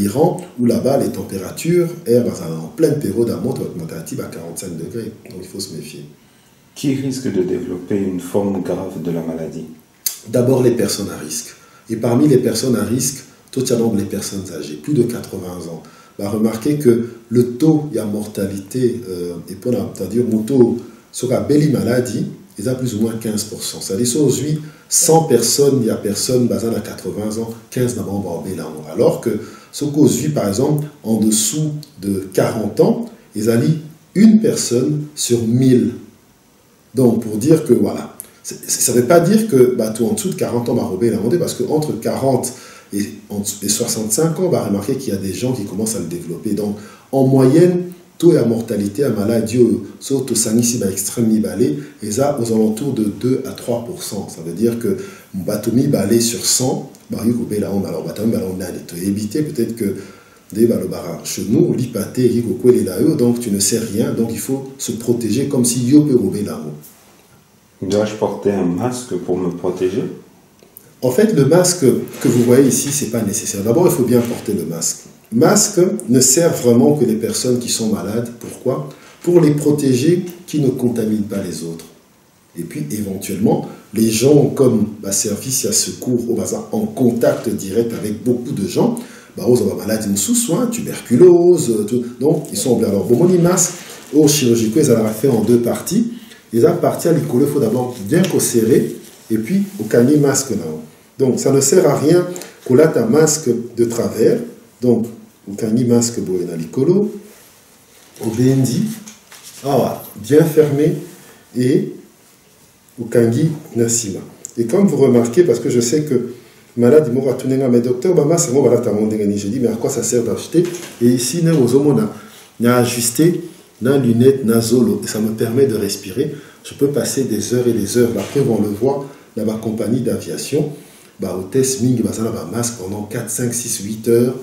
Iran, où là-bas les températures sont en pleine période à montre augmentative à 45 degrés. Donc il faut se méfier. Qui risque de développer une forme grave de la maladie? D'abord les personnes à risque. Et parmi les personnes à risque, tout il y a donc les personnes âgées, plus de 80 ans. Remarquez que le taux de mortalité, c'est-à-dire mon taux sur la belle maladie, il a plus ou moins 15%. C'est-à-dire sur 100 personnes, il y a personne basée à 80 ans, 15 d'abord en alors que ce qu'aux par exemple, en dessous de 40 ans, ils ont une personne sur 1000. Donc, pour dire que, voilà, ça ne veut pas dire que tout en dessous de 40 ans, parce qu'entre 40 et 65 ans, on va remarquer qu'il y a des gens qui commencent à le développer. Donc, en moyenne, taux de mortalité à maladie, surtout sanguine extrêmement balé, et ça aux alentours de 2 à 3%. Ça veut dire que Batomi balé sur 100, alors Batomi on a évité peut-être que chez nous, l'hypathé, donc tu ne sais rien, donc il faut se protéger comme si yo peut rouler là-haut. Dois-je porter un masque pour me protéger? En fait, le masque que vous voyez ici, ce n'est pas nécessaire. D'abord, il faut bien porter le masque. Le masque ne sert vraiment que les personnes qui sont malades. Pourquoi? Pour les protéger, qui ne contaminent pas les autres. Et puis, éventuellement, les gens comme service à secours au bazar en contact direct avec beaucoup de gens, ils ont maladie sous soin, tuberculose, tout. Donc ils sont obligés. Alors, bon, les masques, au chirurgicaux, ils allaient faire en 2 parties. Les parties à l'école, il faut d'abord bien serrer, et puis au cani masque là-haut. Donc, ça ne sert à rien qu'on ait un masque de travers. Donc, au cani masque dans l'écolo, au BND, bien fermé, et au kangi nasima. Et comme vous remarquez, parce que je sais que malade, il m'a tourné à mes docteurs, c'est moi, j'ai dit, mais à quoi ça sert d'acheter? Et ici, on a ajusté la lunette nasolo, et ça me permet de respirer. Je peux passer des heures et des heures. La preuve, on le voit dans ma compagnie d'aviation. Au test Ming, masque pendant 4, 5, 6, 8 heures,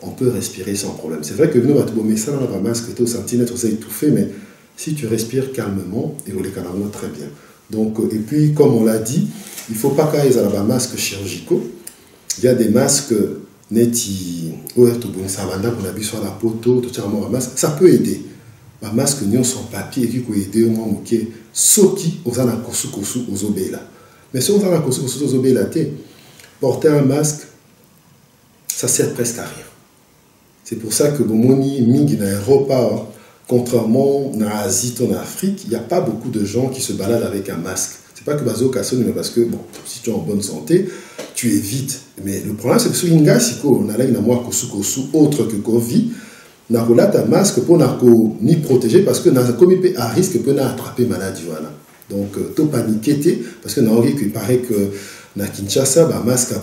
on peut respirer sans problème. C'est vrai que nous, ça, on a un masque, tu es au centimètre, tu es étouffé, mais si tu respires calmement, et vous les canons très bien. Donc, et puis, comme on l'a dit, il ne faut pas qu'il y ait des masques chirurgicaux. Il y a des masques neti, qu'on a vu sur la poteau, ça peut aider. Un masque sans papier qui peut aider au moins, ceux qui ont un kosu aux obéla. Mais si on va à la porter un masque, ça sert presque à rien. C'est pour ça que Bomoni, Ming, dans Europe, contrairement en Asie, en Afrique, il n'y a pas beaucoup de gens qui se baladent avec un masque. C'est pas que Bazo Kasson, mais parce que, bon, si tu es en bonne santé, tu évites. Mais le problème, c'est que sur Inga, si on a là une mois autre que Covid, on a un masque pour ni protéger parce que comme il peut à risque pour attraper maladie. Voilà. Donc, tout paniquer, parce que il paraît que na Kinshasa, bah, masque à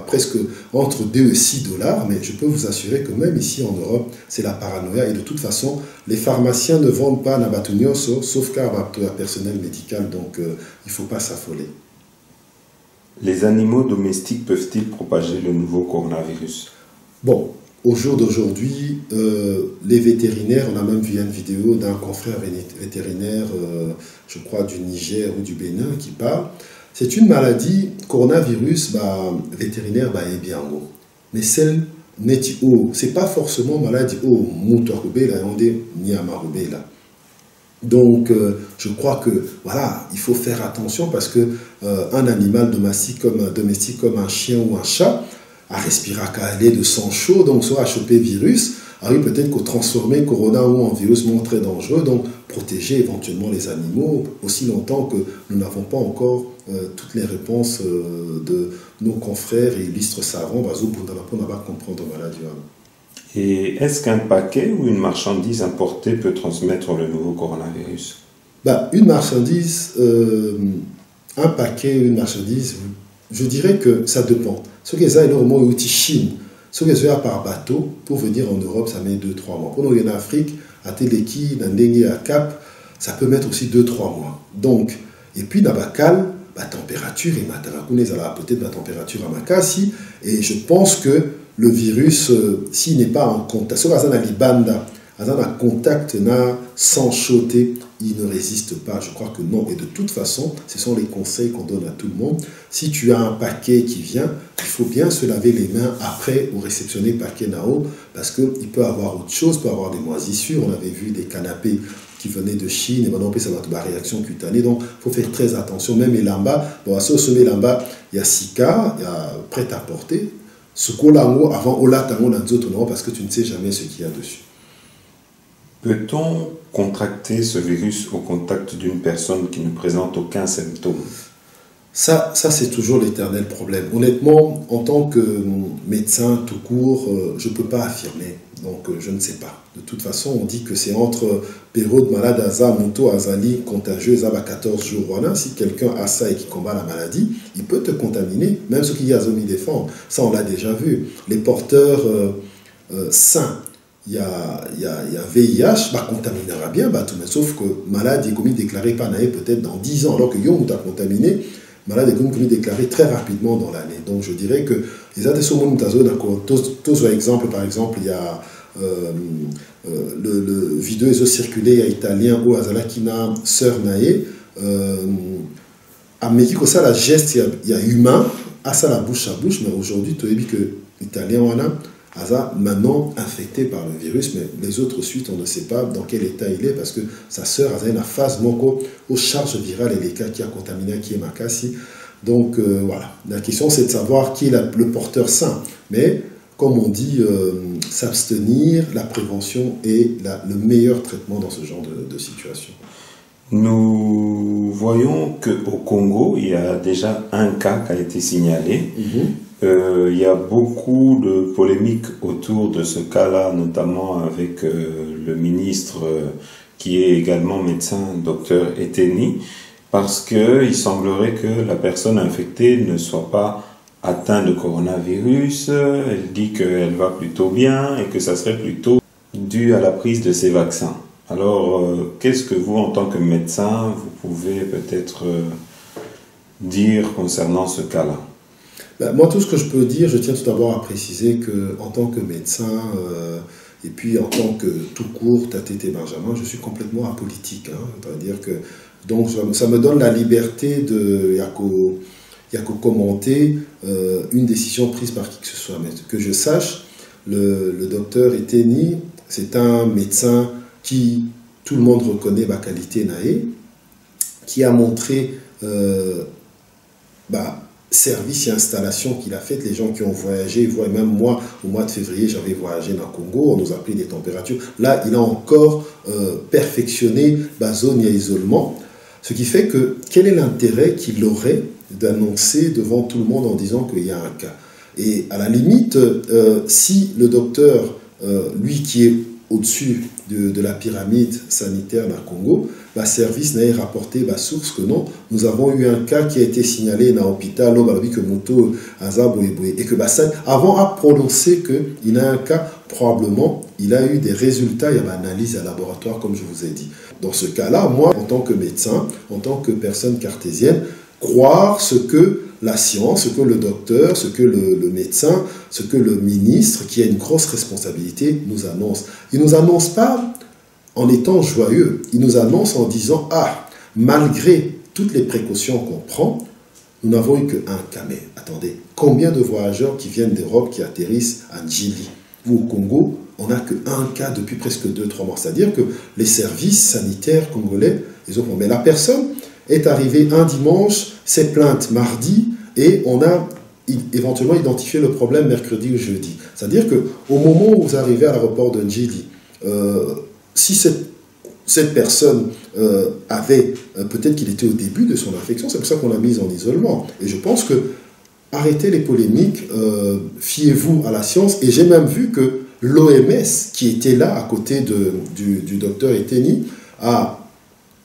presque entre 2 et 6 $, mais je peux vous assurer que même ici en Europe, c'est la paranoïa. Et de toute façon, les pharmaciens ne vendent pas Nabatunioso, sauf qu'à personnel médical, donc il ne faut pas s'affoler. Les animaux domestiques peuvent-ils propager le nouveau coronavirus? Bon, au jour d'aujourd'hui, les vétérinaires, on a même vu une vidéo d'un confrère vétérinaire, je crois du Niger ou du Bénin, qui parle. C'est une maladie, coronavirus, bah, vétérinaire, bah, est bien gros. Mais celle, c'est pas forcément maladie, là. Donc, je crois que, voilà, il faut faire attention parce que un animal domestique comme un chien ou un chat, à respirer à de sang chaud, donc soit à choper virus, oui, peut-être qu'au transformer corona ou en virus très dangereux, donc protéger éventuellement les animaux aussi longtemps que nous n'avons pas encore toutes les réponses de nos confrères et illustres savants, on n'a pas comprendre maladie. Et est-ce qu'un paquet ou une marchandise importée peut transmettre le nouveau coronavirus? Bah, une marchandise, un paquet, une marchandise, je dirais que ça dépend. Ce qui est ça, énormément de Chine. Ce qui est ça par bateau, pour venir en Europe, ça met 2-3 mois. Pour nous, en Afrique, à Teleki, dans Dengue, à Cap, ça peut mettre aussi 2-3 mois. Donc, et puis dans Bakal, la température, et peut-être la température à Makassi, et je pense que le virus, s'il n'est pas en contact, sauf à Libanda, à contact sans choter, il ne résiste pas. Je crois que non. Et de toute façon, ce sont les conseils qu'on donne à tout le monde. Si tu as un paquet qui vient, il faut bien se laver les mains après ou réceptionner le paquet Nao, parce qu'il peut avoir autre chose, il peut avoir des moisissures. On avait vu des canapés qui venaient de Chine, et maintenant ça va avoir une réaction cutanée. Donc, il faut faire très attention. Même les lambas, bon, à ce sommet lambas, il y a Sika, il y a prêt à porter. Ce qu'on a avant, on l'a parce que tu ne sais jamais ce qu'il y a dessus. Peut-on contracter ce virus au contact d'une personne qui ne présente aucun symptôme? Ça c'est toujours l'éternel problème. Honnêtement, en tant que médecin tout court, je ne peux pas affirmer. Donc, je ne sais pas. De toute façon, on dit que c'est entre période malade Aza, Monto, Azali, contagieuse, à 14 jours. Voilà. Si quelqu'un a ça et qui combat la maladie, il peut te contaminer, même ce qu'il y a zomi défendre. Ça, on l'a déjà vu. Les porteurs sains, il y a VIH, bah, contaminera bien, bah, tout, mais sauf que malade est commis déclaré par Naé peut-être dans 10 ans, alors que Yom t'a contaminé, malade est commis déclaré très rapidement dans l'année. Donc je dirais que les adesomon tous exemple, par exemple, il y a le vidéo est circulé à italien ou à Zalakina, sœur Naé, à Mexico, ça la geste, il y a humain, à ça la bouche à bouche, mais aujourd'hui, tu as vu que l'italien, voilà, Aza maintenant infecté par le virus, mais les autres suites, on ne sait pas dans quel état il est, parce que sa sœur a une phase aux charges virales et les cas qui a contaminé, qui est Makassi. Donc voilà, la question c'est de savoir qui est le porteur sain. Mais comme on dit, s'abstenir, la prévention est le meilleur traitement dans ce genre de situation. Nous voyons qu'au Congo, il y a déjà un cas qui a été signalé. Il y a beaucoup de polémiques autour de ce cas-là, notamment avec le ministre qui est également médecin, docteur Eteni, parce qu'il semblerait que la personne infectée ne soit pas atteinte de coronavirus. Elle dit qu'elle va plutôt bien et que ça serait plutôt dû à la prise de ces vaccins. Alors, qu'est-ce que vous, en tant que médecin, vous pouvez peut-être dire concernant ce cas-là? Moi, tout ce que je peux dire, je tiens tout d'abord à préciser qu'en tant que médecin, et puis en tant que tout court, Tatété Benjamin, je suis complètement apolitique. C'est-à-dire que, donc, ça me donne la liberté de, il n'y a qu'à commenter une décision prise par qui que ce soit. Mais que je sache, le docteur Eteni, c'est un médecin qui, tout le monde reconnaît ma qualité Naé, qui a montré service et installation qu'il a fait, les gens qui ont voyagé, même moi, au mois de février, j'avais voyagé dans le Congo, on nous a pris des températures. Là, il a encore perfectionné la zone et isolement. Ce qui fait que, quel est l'intérêt qu'il aurait d'annoncer devant tout le monde en disant qu'il y a un cas? Et à la limite, si le docteur, lui qui est au-dessus de la pyramide sanitaire du Congo, service n'a rapporté source que non, nous avons eu un cas qui a été signalé dans l'hôpital, et que avant à prononcer qu'il a un cas, probablement, il a eu des résultats, il y a une analyse à laboratoire, comme je vous ai dit. Dans ce cas-là, moi, en tant que médecin, en tant que personne cartésienne, croire ce que la science, ce que le docteur, ce que le médecin, ce que le ministre, qui a une grosse responsabilité, nous annonce. Il ne nous annonce pas en étant joyeux, il nous annonce en disant « Ah, malgré toutes les précautions qu'on prend, nous n'avons eu qu'un cas. » Mais attendez, combien de voyageurs qui viennent d'Europe, qui atterrissent à Djili ou au Congo, on n'a qu'un cas depuis presque 2-3 mois. C'est-à-dire que les services sanitaires congolais, ils ont... Mais la personne est arrivée un dimanche, s'est plainte mardi, et on a éventuellement identifié le problème mercredi ou jeudi. C'est-à-dire qu'au moment où vous arrivez à l'aéroport de Djili, si cette personne avait, peut-être qu'il était au début de son infection, c'est pour ça qu'on l'a mise en isolement. Et je pense que, arrêtez les polémiques, fiez-vous à la science. Et j'ai même vu que l'OMS, qui était là à côté du docteur Eteni, a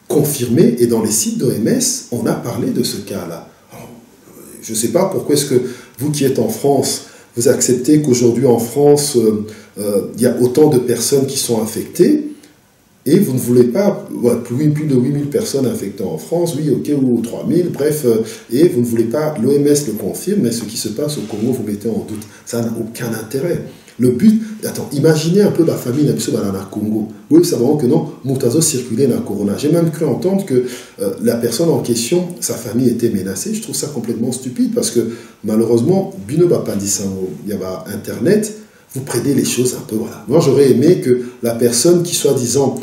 confirmé, et dans les sites d'OMS, on a parlé de ce cas-là. Je ne sais pas pourquoi est-ce que vous qui êtes en France, vous acceptez qu'aujourd'hui en France, il y a autant de personnes qui sont infectées, et vous ne voulez pas, plus de 8000 personnes infectées en France, oui, ok, ou 3000, bref, et vous ne voulez pas, l'OMS le confirme, mais ce qui se passe au Congo, vous mettez en doute. Ça n'a aucun intérêt. Le but, attends, imaginez un peu la famille dans le Congo. Oui, c'est vraiment que non, Moutazo circulait dans le Corona. J'ai même cru entendre que la personne en question, sa famille était menacée. Je trouve ça complètement stupide parce que malheureusement, Bino Bapandisango, il y a Internet, vous prenez les choses un peu, voilà. Moi, j'aurais aimé que la personne qui, soi-disant,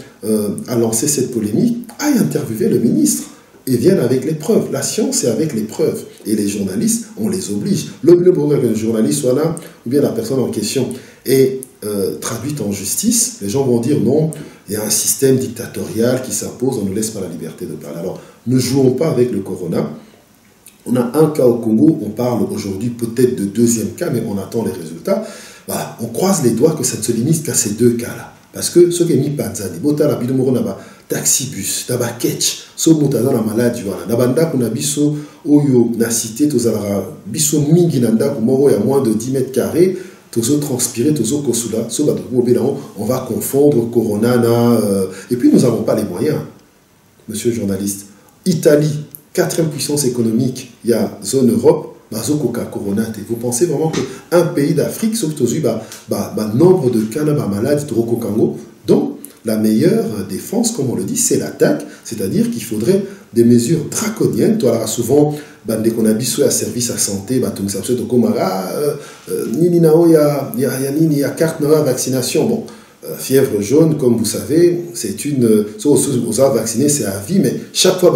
a lancé cette polémique, aille interviewer le ministre et vienne avec les preuves. La science, c'est avec les preuves. Et les journalistes, on les oblige. Le journaliste soit là, ou bien la personne en question est traduite en justice, les gens vont dire non, il y a un système dictatorial qui s'impose, on ne laisse pas la liberté de parler. Alors, ne jouons pas avec le corona. On a un cas au Congo, on parle aujourd'hui peut-être de deuxième cas, mais on attend les résultats. Voilà, on croise les doigts que ça ne se limite qu'à ces deux cas-là. Parce que ce qui est mis Panzani, Botala Bidomoro Naba, taxibus, Naba Ketch, so Moutaza la maladie, voilà. Nabanda kuna biso, Oyo, na cité, Tozalara, biso mingi nanda, Kumoro, il y a moins de 10 mètres carrés, Tozo transpiré, Tozo Kosula, so Badou, on va confondre Corona, et puis nous n'avons pas les moyens, monsieur le journaliste. Italie, 4e puissance économique, il y a zone Europe, vous pensez vraiment qu'un pays d'Afrique, sauf nombre de cas malades de Rokokango, donc la meilleure défense, comme on le dit, c'est l'attaque, c'est-à-dire qu'il faudrait des mesures draconiennes. Toi, là, souvent, dès qu'on a besoin à service à santé, il y a carte de vaccination. Bon, fièvre jaune, comme vous savez, c'est une. Aux vaccinés, c'est à vie, mais chaque fois,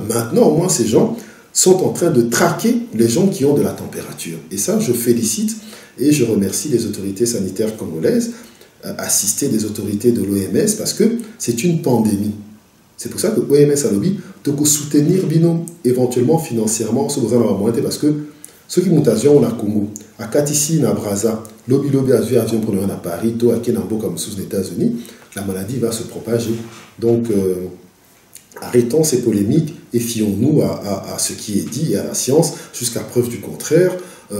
maintenant, au moins, ces gens sont en train de traquer les gens qui ont de la température. Et ça, je félicite et je remercie les autorités sanitaires congolaises, assistées des autorités de l'OMS, parce que c'est une pandémie. C'est pour ça que l'OMS a lobby de soutenir Bino, éventuellement financièrement, ce besoin d'avoir moins, parce que ceux qui mutation on a Congo, à Katissi, à Brazza, lobby a vu avion pour à Paris, à Kenambo comme sous les États-Unis, la maladie va se propager. Donc, arrêtons ces polémiques et fions-nous à ce qui est dit et à la science, jusqu'à preuve du contraire.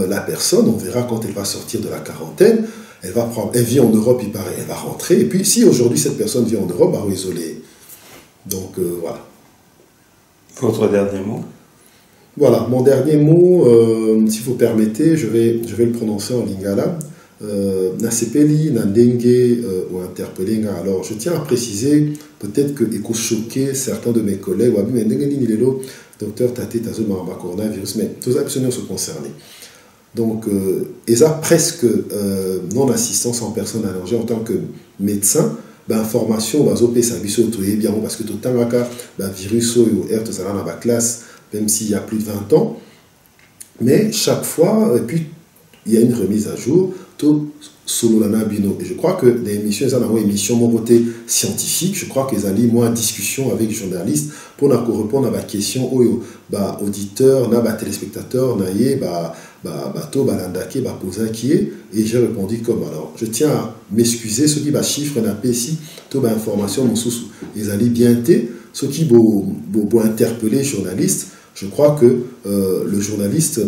La personne, on verra quand elle va sortir de la quarantaine, elle vit en Europe, il paraît, elle va rentrer. Et puis, si aujourd'hui cette personne vit en Europe, elle va isoler. Donc, voilà. Votre dernier mot? Voilà, mon dernier mot, si vous permettez, je vais le prononcer en lingala. Nasepeli, Nandenge ou interpellé. Alors, je tiens à préciser, peut-être que éco choquer certains de mes collègues, docteur Tate Tazo Maramba coronavirus, mais tous absolument sont concernés. Donc, et ça, presque non-assistance en personne allongée en tant que médecin, information, parce que tout le temps, virus ou air, tout ça, dans la classe, même s'il y a plus de 20 ans. Mais chaque fois, et puis il y a une remise à jour, tout solo lana bino. Et je crois que les émissions, elles ont une émission mon côté scientifique, je crois qu'ils allaient moins en discussion avec les journalistes pour répondre à la question aux auditeurs, téléspectateurs, et j'ai répondu comme alors. Je tiens à m'excuser, ceux qui va chiffre n'a pas ici, toute information, ils allaient bien été, ceux qui vont interpeller les journalistes. Je crois que le journaliste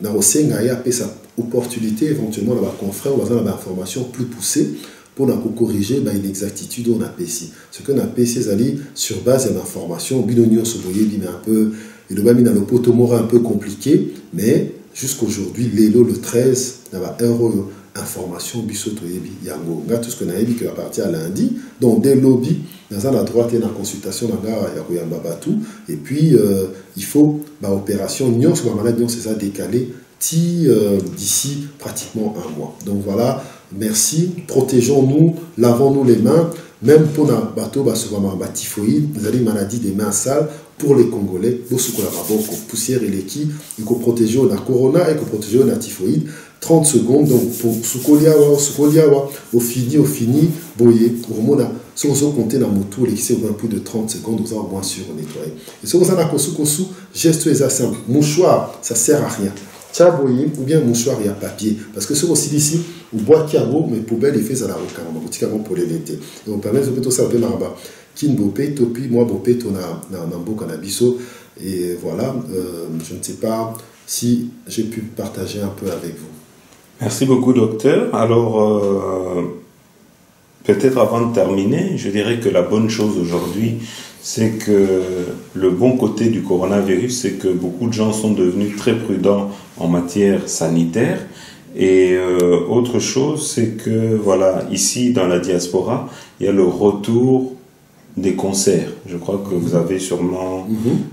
n'a aussi sa opportunité éventuellement dans la confrère ou dans l'information plus poussée pour corriger l'inexactitude on a ici. Ce qu'on a ici, c'est sur base de l'information, binonio soboye mais un peu et le bamina le potomora un peu compliqué, mais jusqu'aujourd'hui, l'élo le 13, il y a un information bisoto yebi yango. Tout ce qu'on a dit qui va partir à lundi, donc dès lobby, dans la droite et la consultation et puis il faut opération Nyon, ce qu'on c'est ça décalé d'ici pratiquement un mois. Donc voilà, merci, protégeons-nous, lavons-nous les mains, même pour un bateau, typhoïde, vous avez une maladie des mains sales pour les Congolais, poussière et les qui, il faut protéger la corona et il faut protéger la typhoïde. 30 secondes, donc pour Soukoliawa, au fini, boyer, au monde, si vous comptez dans mon tour, qui c'est plus de 30 secondes, vous avez au moins sur nettoyer. Et si vous avez un geste est simple, mouchoir, ça sert à rien. Tchaboye ou bien mouchoir et à papier. Parce que ce aussi ici, ou bois qui a beau, mais poubelle et fait à la roca, on boutique avant pour les l'été. Donc, on permet de plutôt ça, Kin Bopé, Topi, moi Bopé, ton a beau cannabiso. Et voilà, je ne sais pas si j'ai pu partager un peu avec vous. Merci beaucoup, docteur. Alors, peut-être avant de terminer, je dirais que la bonne chose aujourd'hui, c'est que le bon côté du coronavirus, c'est que beaucoup de gens sont devenus très prudents en matière sanitaire. Et autre chose, c'est que, voilà, ici, dans la diaspora, il y a le retour des concerts. Je crois que vous avez sûrement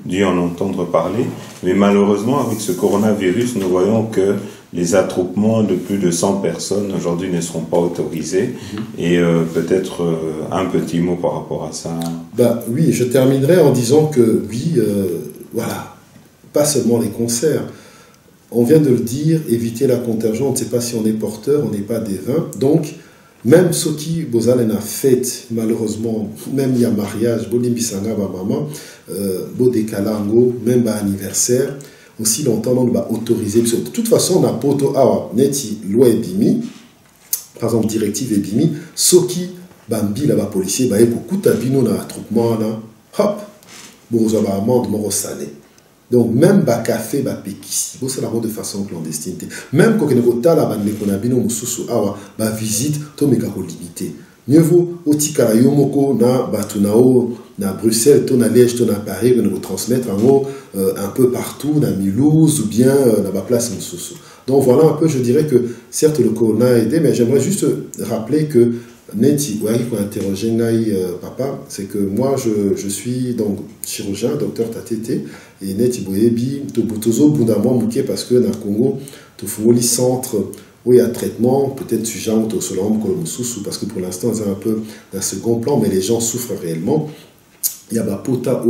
dû en entendre parler. Mais malheureusement, avec ce coronavirus, nous voyons que les attroupements de plus de 100 personnes aujourd'hui ne seront pas autorisés. Et peut-être un petit mot par rapport à ça. Oui, je terminerai en disant que oui, voilà, pas seulement les concerts. On vient de le dire, éviter la contagion, on ne sait pas si on est porteur, on n'est pas des vins. Donc, même ceux qui bozalen a fait, malheureusement, même il y a mariage, bolimbisanga ba maman, bodekalango, même ba anniversaire, aussi longtemps on va autoriser. De toute façon, on a poto awa neti loi ebimi, par exemple directive ebimi, ceux qui bambi là ba policier ba beaucoup tabino na attroupement na hop, bozo ba amende moro salé. Donc même ba café ba pekisi, c'est la de façon clandestine. Même quand on est la bande qu'on a bino mususu awa ba visite to meka ko limité. Mieux vaut otikala yomoko na batunao na Bruxelles, to na Liège, to na Paris, on va transmettre en haut un peu partout na Mulhouse ou bien na ba place mususu. Donc voilà un peu, je dirais que certes le corona a aidé, mais j'aimerais juste rappeler que Neti, ouais, il faut interroger papa, c'est que moi je suis donc chirurgien, docteur Tatete, et Neti Boyebi, Tobotozo, Bundamwa Mouké, parce que dans le Congo, tu fais les centres où il y a traitement, peut-être sujet au solom, parce que pour l'instant, c'est un peu d'un second plan, mais les gens souffrent réellement. Il y a Bapota,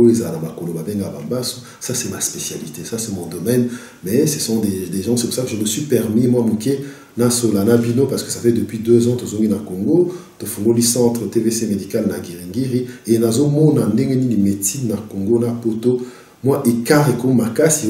ça c'est ma spécialité, ça c'est mon domaine, mais ce sont des gens, c'est pour ça que je me suis permis, moi, Mouké, Nasolana Bino, parce que ça fait depuis 2 ans que je suis au Congo, je fais le centre TVC médical na Giringiri, et nazo mona ndengeni ni médecine na Congo na poto, moi écart et comme makasi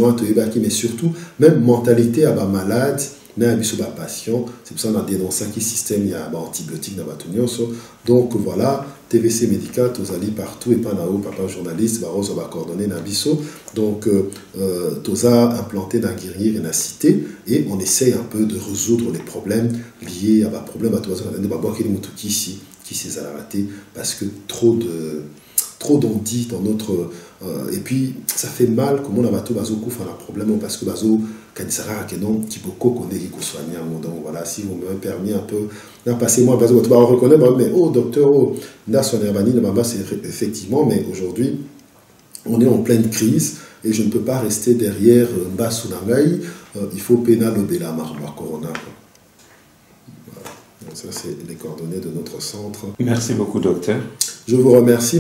mais surtout même mentalité à ba malade, na biso ba patient, c'est pour ça qu'on a dénoncé qui système il y a ba antibiotiques na batunyoso. Donc voilà, TVC médical tous allés partout et pas na haut papa journaliste, ba rose ba coordonné na biso. Donc tous a implanté dans Guerrier et na cité et on essaye un peu de résoudre les problèmes liés à ba problème à tous on a ba boire mutuki ici qui s'est raté parce que trop d'on dit dans notre et puis ça fait mal comme on a bateau bazo kouf un problème parce que bazo kanisara que non qui beaucoup connaît qui soigner donc voilà si vous me permis un peu là passez-moi bazo tu vas reconnaître mais oh docteur oh na soigner bani na baba c'est effectivement mais aujourd'hui on est en pleine crise et je ne peux pas rester derrière Mbasunangai il faut pénal au Bela Marma Corona. Voilà. Donc ça c'est les coordonnées de notre centre. Merci beaucoup docteur. Je vous remercie.